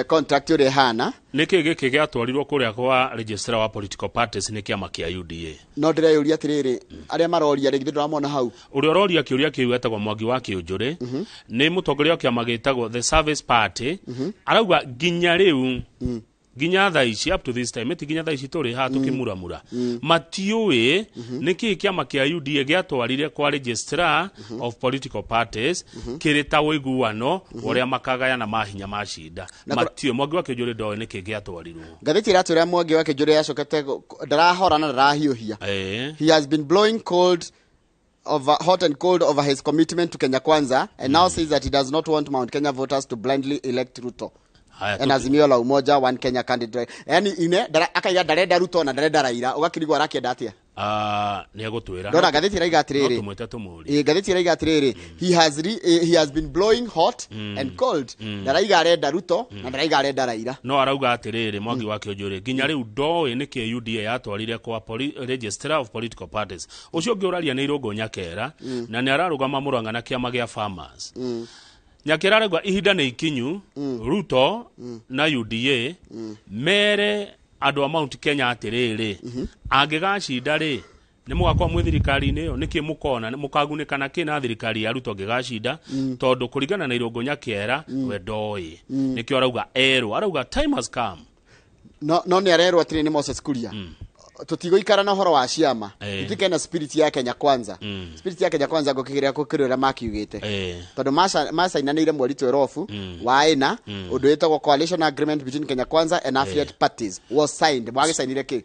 contract uri hana niki giki giatwarirwo kuria kwa registrar wa political parties ni kiama kia UDA no ndireyuria atiriri aria maroria rigi ndiramona hau uri ororia kiuria kiu etagwo Mwangi wa Kiunjuri ni mutongoria wa kiama gitagwo the Service Party arauga ginya riu ginya thaa ici up to this time eti ginya thaa ici turi ha tukimuramura matiuĩ niki kiama kia UDA giatwarire kwa registrar of political parties kirita wiguano uria makagaya na mahinya mashinda matiuĩ Mwangi wa Kiunjuri ndoĩ niki giatwarirwo ngathĩti iratwĩra Mwangi wa Kiunjuri yacokete ndarahora na ndarahiũhia he has been blowing hot and cold over his commitment to Kenya Kwanza and now says that he does not want Mount Kenya voters to blindly elect Ruto. And Azimio la Umoja one Kenya candidate. Yani akaiga ndarenda Ruto na ndarenda Raila ugakirigwa arakienda atia? Ni agutwira. Ndona gathĩti raiga atiriri. Tumwete tumuri. Gathĩti raiga atiriri. He has been blowing hot and cold. Ndaraiga arenda Ruto na ndaraiga arenda Raila. No arauga atiriri Mwangi wa Kiunjuri. Ginya riu ndoĩ niki UDA yatwarire kwa registrar of political parties. Ucio ngiuraria ni irungu Nyakera na ni ararugama Murang'a na kiama gia farmers. Nyakera regwa ihinda ni ikinyu Ruto na UDA mere andu a Mount Kenya atiriri angigacinda ri ni mugakwa mwi thirikari-ini yo niki mukona mukagunĩkana kina thirikari ya Ruto ngigacinda tondu kuringana na irungu Nyakera we ndoĩ nikio arauga arauga time has come no ni arerwo atiri ni Moses Kuria tutigoikara na horo wa ciama tutikena spirit ya Kenya Kwanza spirit ya Kenya Kwanza gukigira kukirira makiugite tondu masainanire mweri 12 wa ina undu witagwo coalition agreement between Kenya Kwanza and affiliate parties was signed mwagĩsainire ki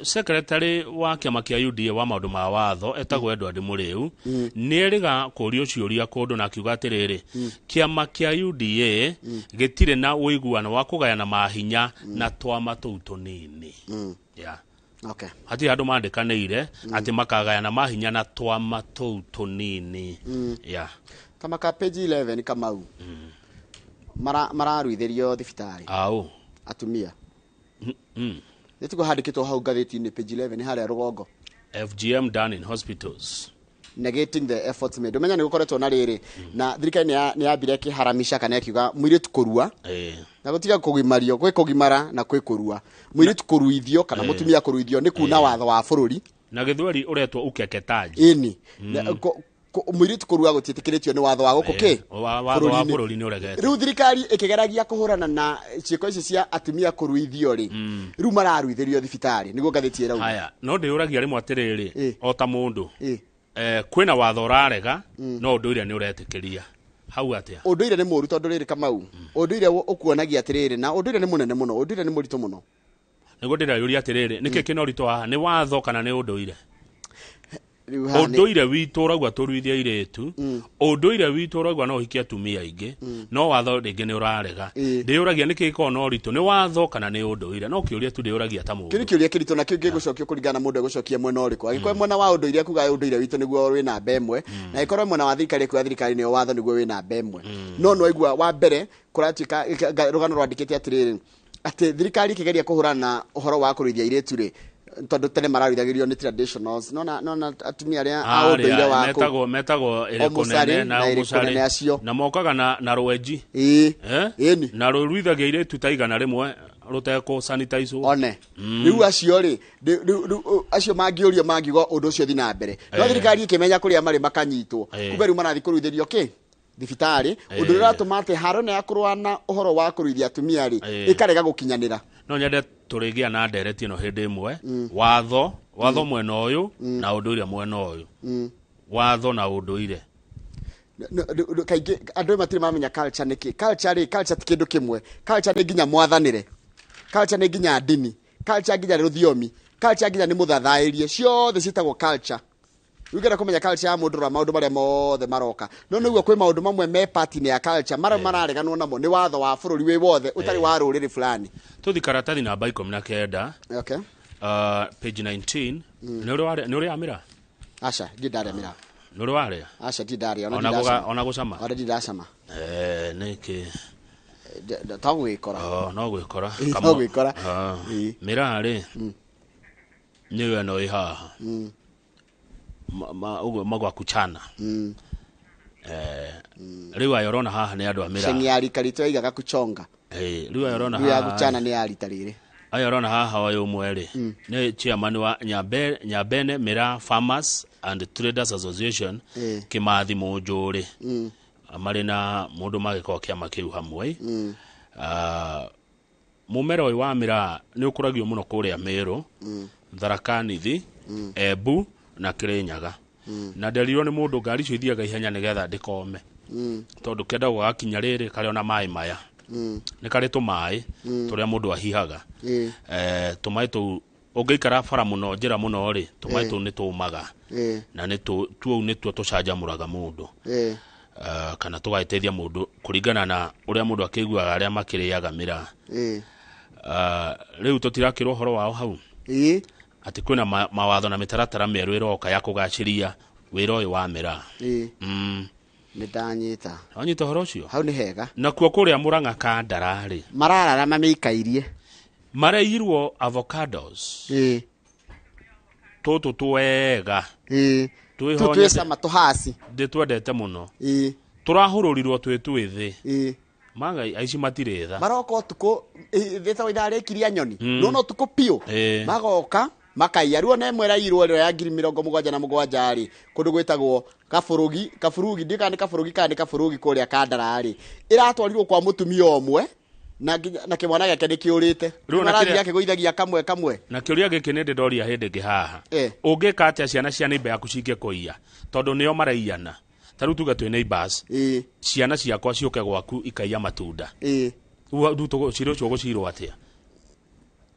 secretary wa kiama kia UDA wa maundu ma watho etagwo Edward Muriu nĩeriga kũrio ciũria kũndũ na akiuga atiriri kiama kia UDA gitire na ũiguano wa kũgayana mahinya na twama tũu tũnini Okay. Hati andu mandikanĩire ati makagayana mahinya na twama tũu tũnini. Kama ka page 11 Kamau. Mararuithĩrio thibitari. Atumia. Nĩtugo handĩkĩtwo hau ngathĩti-inĩ page 11 harĩa rũgongo. FGM done in hospitals. Negating the efforts made. Umenya nĩ gũkoretwo na rĩrĩ na thirikari nĩ yambire kĩharamisha kana yakiuga mũirĩtu kũrua na gũtiga kũgimario gwĩ kũgimara na gwĩ kũrua mũirĩtu kũruithio kana mũtumia kũruithio nĩ kuna watho wa bũrũri na gĩthweri ũretwo ukeketaji mũirĩtu kũrua gũtiĩtĩkĩrĩtio nĩ watho wa gũkũ kĩ watho wa bũrũri nĩ ũregete rĩu thirikari ĩkĩgeragia kũhũrana na ciĩko ici cia atumia kũruithio rĩ rĩu mararuithĩrio thibitarĩ nĩguo ngathĩti ĩrauga haya no ndĩũragia rĩmwe atĩrĩrĩ o ta mũndũ kwĩna watho ũrarega no ũndũire nĩ ũretĩkĩria hau atia ũndũire nĩ mũru tondũ rĩrĩ Kamau ũndũire ũkuonagia atĩrĩrĩ na ũndũire nĩ mũnene mũno ũndũire nĩ mũritũ mũno nĩguo ndĩrayũria atĩrĩrĩ nĩkĩ kĩna ũritũ haha nĩ watho kana nĩ ũndũire ũndũire witũ ũrauga tũruithie airĩtu ũndũire witũ ũrauga no ũhikie atumia aingĩ no watho rĩngĩ nĩ ũrarega ndĩũragia nĩkĩ gĩkoragwo na ũritũ nĩ watho kana nĩ ũndũire no kĩũria tu ndĩũragia ta mũndũ kĩrĩ kĩũria kĩritũ na kĩngĩ gũcokio kũringana mũndũ egũcokia mwena ũrĩkũ angĩkorwo mwena wa ũndũire kuga ũndũire witũ nĩguo wĩ namba ĩmwe na ĩkorwo mwena wa thirikari kuga thirikari nĩyo watho nĩguo wĩ namba ĩmwe no waigua wa mbere kũratuĩka rũgano rwandĩkĩte atĩrĩrĩ atĩ thirikari ĩkĩgeria kũhũrana na ũhoro wa kũruithia airĩtu rĩ tondu tene mararuithagĩrio ni traditionals nona atumia aria a ũndũire wako metagwo ĩrĩkũnene na ũmũcari na mokaga na rwenji na rũruithagia airĩtu ta igana rĩmwe rũtekũ sanitize one rĩu acio rĩ acio mangĩũrio mangiuga ũndũ ũcio thi na mbere no thirikari ĩkĩmenya kũrĩa marĩ makanyitwo kumbe rĩu marathi kũruithĩrio kĩ thibitarĩ ũndũ ũratũma atĩ haro nĩ yakũrũa na ũhoro wa kũruithia atumia rĩ ĩkarega gũkinyanĩra no nyende tũrĩgĩa na ndereti ĩno hĩndĩ ĩmwe watho mwena ũyũ na ũndũire mwena ũyũ watho na ũndũire kaingĩ andũ matirĩ mamenya culture nĩkĩ. Culture ti kĩndũ kĩmwe. Culture nĩ nginya mwathanĩre. Culture nĩ nginya ndini. Culture nginya rũthiomi. Culture nginya nĩ mũthathaĩrie. Ciothe ciĩtagwo culture. Ũngĩenda kũmenya culture ya mũndũ maũndũ marĩa mothe maroka. No nĩguo kwĩ maũndũ mamwe me part-inĩ ya culture marĩa marareganwo namo nĩ watho wa bũrũri wĩ wothe ũtarĩ wa rũrĩrĩ fulani. Tũthi karatathi namba 19. Okay. Page 19. Nĩ ũrĩ amĩra? Aca, ndirarĩa mĩra. Nĩ ũrĩ warĩa? Aca, ndirarĩa. Ona gũcama? Ona ndiracama. Nĩkĩ? To gwĩkora. No gwĩkora. No gwĩkora. Mĩra rĩ. Nĩyo ĩno ĩ haha. Ugo magwaku chana. Rĩu aya ũrona haha nĩ andũ a mĩra. Cengi ya rika ritũ aigaga kuchonga. Rĩu aya ũrona haha. Rĩu ya guchana nĩ ya rita rĩrĩ. Aya ũrona haha ũyũ ũmwe rĩ. Nĩ chairman wa Nyabene Mĩra Farmers and Traders Association Kĩmathi Mũnjũrĩ. Marĩ na mũndũ magĩkorwo kĩama kĩu hamwe. Mũmera ũyũ wa mĩra nĩ ũkũragio mũno kũrĩa Meru, Tharaka Nithi, Embu na Kĩrĩnyaga. Na nderirwo nĩ mũndũ ngari icio ithiaga ihenya nĩgetha ndĩkome. Tondũ kenda gũgakinya rĩrĩ karĩ ona maĩ maya. Nĩ karĩ tũmaĩ tũrĩa mũndũ ahihaga. Tũmaĩ tũu ũngĩikara bara mũno njĩra mũno rĩ, tũmaĩ tũu nĩ tũmaga. Na tuo nĩtuo tũcanjamũraga mũndũ. Kana tũgateithia mũndũ kũringana na ũrĩa mũndũ akĩiguaga arĩa makĩrĩaga mĩra. Rĩu tũtirakĩrwo ũhoro wao hau. Ati kwĩna mawatho na mĩtaratara mĩerũ ĩroka ya kũgacĩria wĩra ũyũ wa mĩra. Nĩndanyita. Wanyita ũhoro ũcio? Hau nĩ hega. Nakuo kũrĩa Mũrang'a Kandararĩ. Mararara mamĩikairie. Mareirwo avocados. Tũtũ twega. Twĩcama tũhaci. Ndĩtwendete mũno. Tũrahũrũrirwo twĩthĩ. Manga aici matirĩ tha. Maroka ũtukũ theta idarĩkiria nyoni. No ũtukũ piũ. Magoka makaiya ruo na ĩmwe ĩrairwo ĩrĩa ya 77,000 rĩ kũndũ gwĩtagwo kaburugi ndika nĩ kaburugi kũrĩa Kandararĩ. Ĩratwarirwo kwa mũtumia ũmwe na kĩmwana gĩake nĩkĩũrĩte. Rĩu yake gũithagia kamwe. Na kĩũria gĩkĩ nĩ ndĩndoria hĩndĩ ĩngĩ haha. Ũngĩka atĩa ciana cia neighbor yaku cingĩkũiya? Tondũ nĩo maraiyana. Taru tuga twĩ neighbors. Ciana ciakwa ciũke gwaku ikaiya matunda. Rĩu ciro cio gũcirwo atĩa?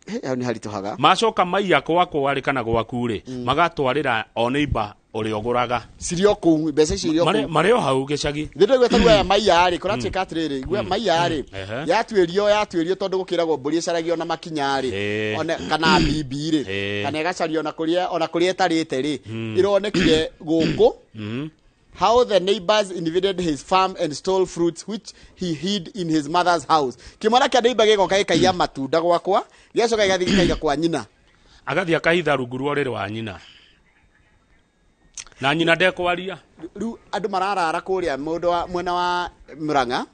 Nĩ haritũhaga. Macoka maiya gwakwa arĩ kana gwaku rĩ, magatwarĩra o neighbor ũrĩa ũgũraga. Cirio kũu mbeca cirio kũu. Marĩ o hau gĩcagi. Ndĩrĩ gwetagwo aya maiya rĩ, kũratuĩka atĩrĩrĩ, gwe maiya rĩ. Yatuĩrio tondũ gũkĩragwo mbũri ĩcaragio na makinya rĩ. Ona kana bibi rĩ. Kana ĩgacario ona kũrĩa ĩtarĩte rĩ. Ĩronekire gũkũ. How the neighbors invaded his farm and stole fruits which he hid in his mother's house. Kimwana kia neighbor gĩgoka gĩkaiya matunda gwakwa, gĩacoka gĩgathiĩ gĩkaiga kwa nyina. Agathiĩ akahitha rungu rwa rĩrĩ wa nyina. Na nyina ndekwaria. Rĩu andũ mararara kũrĩa mwena wa Mũrang'a.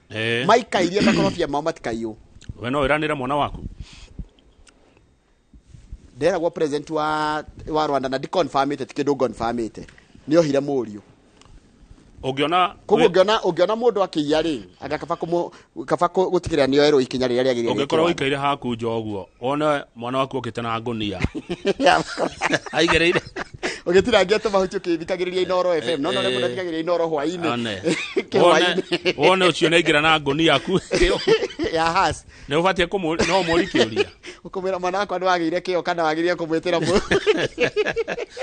Maikairie makorobia mao matikaiywo. We no wĩranĩre mwana waku. Nderagwo president wa Rwanda na ndiconfirmĩte ti kĩndũ confirmĩte. Nĩohire mũriũ. Ũngĩona mũndũ akĩiya rĩ, agakaba gũtigĩrĩra nĩo erwo ikinya rĩrĩa rĩagĩrĩire. Ũngĩkorwo ũikaire haku nja ũguo, one mwana waku ũkĩte na ngũnia. Aigereire. Ũgĩtirangia tũmahuti ũkĩthikagĩrĩria Inooro FM. No rĩmwe ndathikagĩrĩria Inooro hwaĩ-inĩ. Wone ũcio nĩaingĩra na ngũnia yaku. Ya has. Nĩ ũbatiĩ no ũmũri kĩũria. Ũkũmwĩra mwana wakwa nĩwagĩire kĩo kana wagĩrĩire kũmwĩtĩra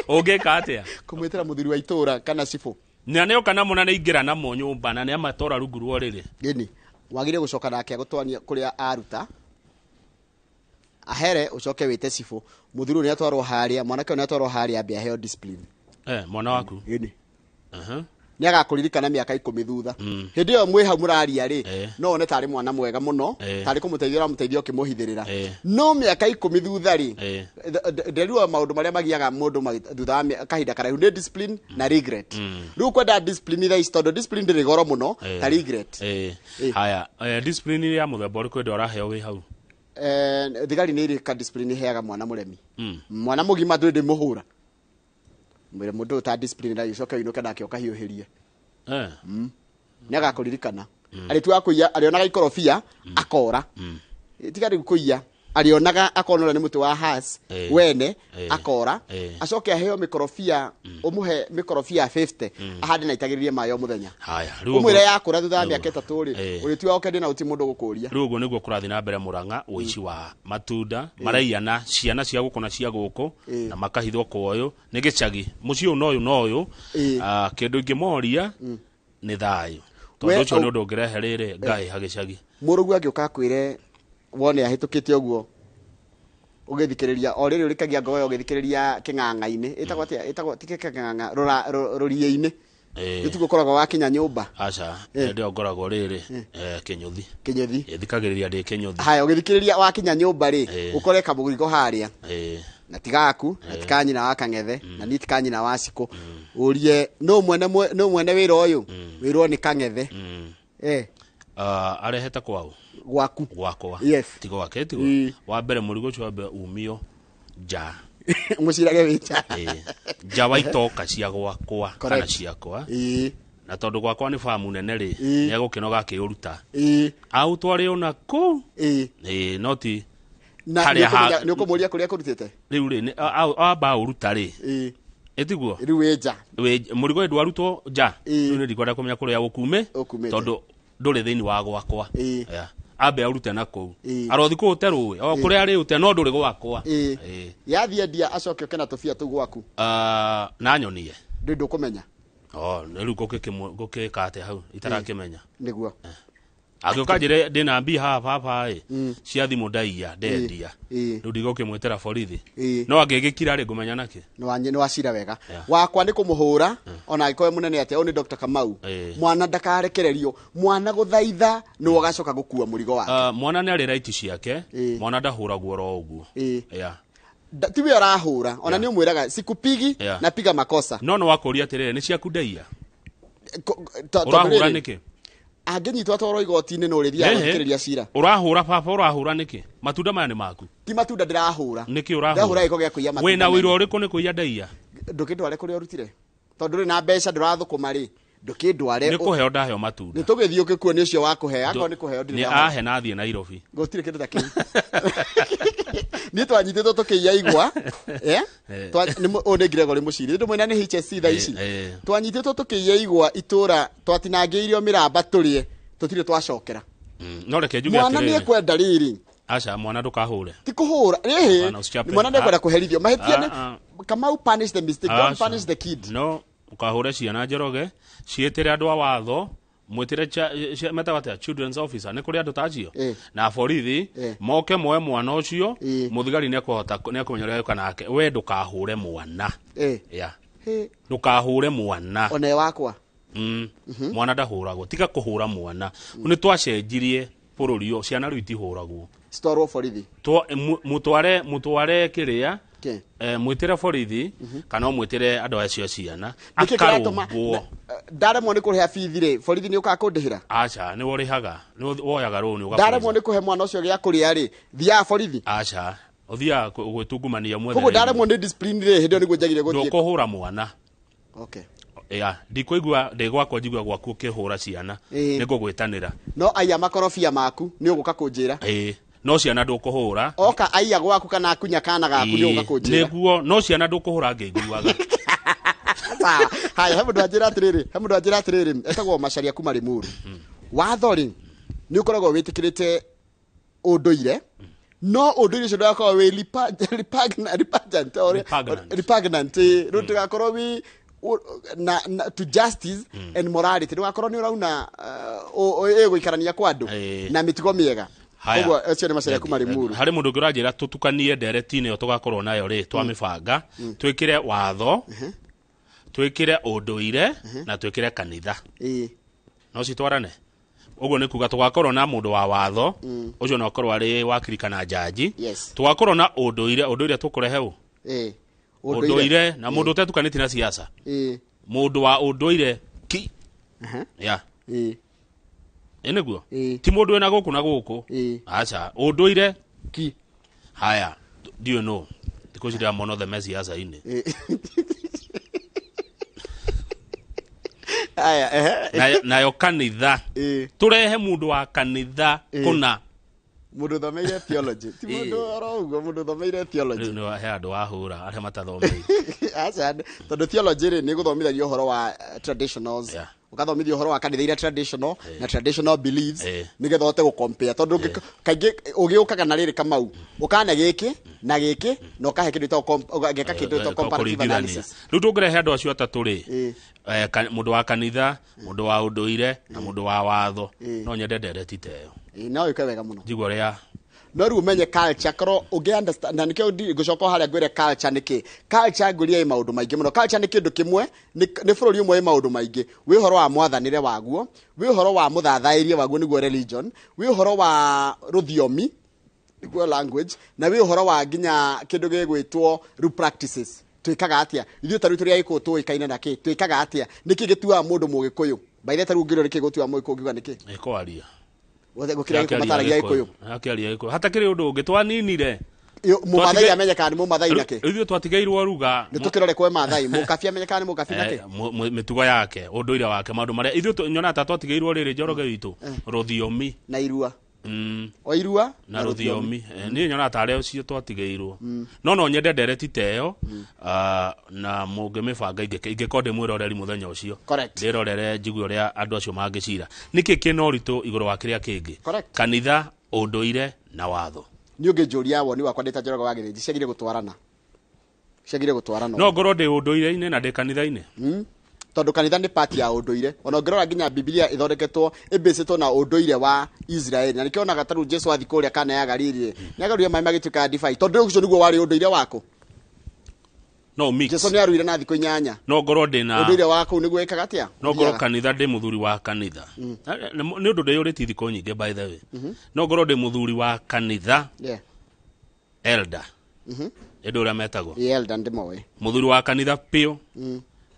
ũngĩka atĩa? Kũmwĩtĩra mũthuri wa itũũra kana cibũ. Na nĩo kana mũna nĩingĩra namo nyũmba na nĩamatora rungu rwa rĩrĩ. Gĩni, wagĩrĩire gũcoka nake agũtwarania kũrĩa aruta. Ahere ũcoke wĩte cibũ. Mũthuri nĩ atwarwo harĩa, mwanake nĩ atwarwo harĩa ambia heo discipline. Mwana waku. Gĩni. Nĩ agakũririkana mĩaka 10 thutha. Hĩndĩ ĩyo mwĩ hau mũraria rĩ, no one tarĩ mwana mwega mũno, tarĩ kũmũteithia ũkĩmũhithĩrĩra. No mĩaka 10 thutha rĩ, nderirwo maũndũ marĩa magiaga mũndũ thutha wa kahinda karaihu nĩ discipline na regret. Rĩu kwenda discipline thaa ici tondũ discipline ndĩrĩ goro mũno ta regret. Haya, discipline ya mũthemba ũrĩkũ ndĩ ũraheo wĩ hau? Thigari nĩ ĩrĩ ka discipline heaga mwana mũremi. Mwana mũgima ndũrĩ ndĩmũhũra. Mwere mũndũ ta discipline na icoke inuke nake ũkahiũhĩrie. Nĩ agakũririkana. Arĩtua kũiya arĩonaga ikorobia akora. Tiga rĩu kũiya. alionaga akonora ni mutu wa has wene akora acoke aheo mikorofia umuhe mikorofia 50 ahandi na itagiririe mayo muthenya haya umwire yakura thutha miaka 3 ri uritua okende na uti mundu gukuria riu uguo niguo kurathi na mbere Murang'a uici wa matunda maraiana ciana cia gukuna cia guku na makahithwo kwoyo ni gicagi mucio no uyu kindu ingimoria ni thayu tondu ucio ni undu ungirehe riri ngai hagicagi murugu agiuka kwire wone ahitukite uguo ugithikiriria o riri urikagia ngoyo ugithikiriria king'ang'a-ini itagwo tikiking'ang'a ruriye-ini gitugo koragwo wakinya nyumba aca ndio ngoragwo riri kinyuthi thikagiriria ndi kinyuthi haya ugithikiriria wakinya nyumba ri ukore kabugurigo haria na tigaku na tikanyina wa Kang'ethe na ni tikanyina wa Ciku urie no mwene wira uyu wirwo ni Kang'ethe arehete kwao gwakwa yes tigo wake tigo wa mbere murigo chwabe umio ja mucirage wicha ja waitoka cia gwakwa kana ciakwa na tondu gwakwa ni famu nene ri ni agukinoga kiuruta au twari ona ku noti na ni ukumuria kuria kurutite riu ri aba uruta ri etiguo riu weja murigo ndu arutwo ja riu ni ndikwenda kumenya kuria gukume tondu nduri thiini wa gwakwa abe arute na kou arothi ku uteruwe o kuria ari ute no nduri gwakwa yathie ndia acoke kena tofia tu gwaku na nyonie ndu kumenya riu gukikate hau itarakimenya niguo agioka njire ndina mbi hapa cia thimu ndaia ndendia ndu ndigokimwetera borithi no angigikira ri ngumenya naki no wacira wega wakwa ni kumuhura ona agikoe munene ate oni Dr. Kamau mwana ndakarekererio mwana guthaitha no agacoka gukua murigo wake mwana ni ari right ciake mwana ndahuragwo ro uguo tiwe arahura ona ni umwiraga sikupigi na piga makosa no wakuria atirire ni ciaku ndaia urahura niki angenyitwa toro igoti-ini no rithia gukiriria cira urahura papa urahura niki matunda maya ni maku ti matunda ndirahura niki urahura ndahura iko gya kuiya matunda wina wiro uriku ni kuiya ndaia ndukindware kuria urutire tondu ri na mbeca ndurathukuma ri ndukindware ni kuheo ndaheo matunda ni tugithio kikuo ni ucio wa kuhe ako ni kuheo ndire ni ahe na thie Nairobi gotire kindu takiu ni twanyititwo tukiiya igwa ni Gregory Muciri ndu mwena ni HSC tha ici twanyititwo tukiiya igwa itura twatinangiirio miramba turie tutire twacokera no reke njuge mwana ni ekwenda riri aca mwana ndukahure ti kuhura mwana ni ekwenda kuherithio mahitia ni Kamau punish the mistake don't punish the kid no ukahure ciana njoroge cietire andu a watho mwitire metagata children's officer ni kuri andu tajio na borithi moke moe mwana ucio muthigari ni akuhota ni akumenyera kanake we ndukahure mwana ndukahure mwana one wakwa mwana ndahuragwo tiga kuhura mwana ni twacenjirie bururi o ciana ruiti huragwo storo borithi mutware kiria mwitire borithi kana mwitire andu acio ciana akarungwo ndare mo ni kuhe bithi ri borithi ni ukakundihira aca ni worihaga ni woyaga runi ugakoza ndare mo ni kuhe mwana ucio gya kuria ri thia borithi aca uthia gwitungumania mwethe kuko ndare mo ni discipline ri hindio ni gujagire guthie ndukuhura mwana okay ndikuigua ndigwakwa njigua gwaku ukihura ciana nigugwitanira no aya makorofia maku ni uguka kunjira no ciana ndukuhura oka aya gwaku kana kunya kana gaku ni uguka kunjira niguo no ciana ndukuhura ngeiguaga haya hebu ndwajira atiriri etagwo Macharia kuma Limuru wathori ni ukoragwo witikirite unduire no unduire cio ndakorwo wi repugnant rutigakorwo wi to justice and morality ndugakorwo ni urauna guikarania kwa andu na mitigo miega koguo acio ni Macharia kuma Limuru hari mundu ngiranjira tutukanie ndereti-ini yo tugakorwo nayo ri twamibanga twikire watho twikire unduire na twikire kanitha no citwarane uguo ni kuga tugakorwo na mundu wa watho ucio no korwo ari wakiri kana jaji tugakorwo na unduire tukurehe unduire na mundu utetukanite na siasa mundu wa unduire ki eniguo ti mundu ena guku na guku acha unduire ki haya do you know because they are one of the messiahs ine aya nayo kanitha turehe mundu wa kanitha kuna Mundu thomeire theology. Ti mundu arauga mundu thomeire theology. No he andu ahura aria matathomeire. Acha tondu theology ni guthomithagia uhoro wa traditionals. Ukathomithia uhoro wa kanitha iria traditional na traditional beliefs nigetha uhote gu compare tondu kaingi ugiukaga na riri kamau ukana giki na giki no kahe kindu to ugeka kindu to comparative analysis. Riu tungirehe andu acio atatu ri mundu wa kanitha, mundu wa unduire na mundu wa watho no nyende nderetite iyo. No ikae wega muno. Jigwa ria no ru umenye culture kro uge understand na nikio gucoka haria gwire culture niki culture nguria maundu maingi muno. Culture ni kindu kimwe ni bururi umwe maundu maingi wi horo wa mwathanire waguo, wi horo wa muthathairie waguo niguo religion, wi horo wa ruthiomi niguo language, na wi horo wa nginya kindu gigwitwo ru practices. Twikaga atia ithuĩ taru turi aiko tuikaine naki twikaga atia niki gitua mundu mugikuyu baire taru ngiro niki gutua muiko ngiuga niki ikwaria wothe gukira iko mataragia ikuyu akiaria iko hata kiri undu ungi twaninire mumathai amenyeka ni mumathai nake ithuĩ twatigairwo ruga nitukirore kwa mathai mukafi amenyeka ni mukafi nake mitugo yake unduire wake maundu maria ithuĩ nyona ta twatigairwo riri njoroge witu ruthiomi na irua o irua na ruthiomi ni nyona ta aria cio twatigairwo no nyende nderetite iyo na mungimibanga ingikonde mwiroreri muthenya ucio ndirorere njigwe uria andu acio mangicira niki kina uritu iguru wa kiria kingi kanitha unduire na watho ni ungijuria woni wakwa ndita njoroge wagiriji ciagire gutwarana no ngoro ndi unduire-ine na ndi kanitha-ine tondu kanitha ni part ya unduire ona ngirora nginya Biblia ithondeketwo ibisitwo na unduire wa Israeli na nikio naga taru Jesu athi kuria kana ya Galili ni agaruria mai magituka divai tondu ucio niguo wari unduire wako no mix Jesu ni aruire na thiko 8 no ngoro ndi na unduire wako niguo ikaga atia no ngoro kanitha ndi muthuri wa kanitha ni undu ndiyuriti thiko nyingi by the way no ngoro ndi muthuri wa kanitha elder ndu uria metagwo elder ndimowe muthuri wa kanitha pio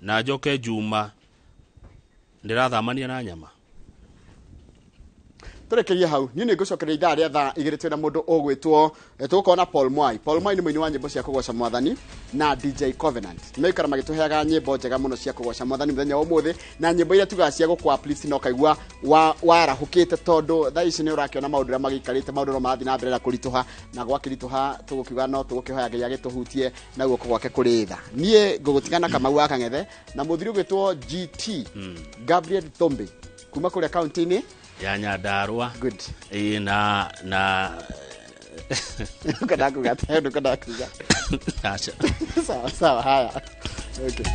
na njoke Juma ndirathamania na nyama turekerie hau ni ngucokeria ithaa ria thaa igirite na mundu ogwitwo tukona Paul Mwai ni mwini wa nyimbo cia kugoca mwathani na DJ Covenant meikara magituheaga nyimbo njega muno cia kugoca mwathani muthenya umuthi na nyimbo iria tugacia gukwa please no kaigua warahukite tondu thaa ici ni urakiona maundu ria magikarite maundu no mathi na mbere na kurituha na gwakirituha tugukiuga no tugukihoya ngai agituhutie na guoko gwake kuritha nie ngugutigana Kamau Akang'ethe na muthiri ugwitwo GT Gabriel Thombe kuma kuria county-ini ya Nyandarua good na ukadakuga acha sawa haya okay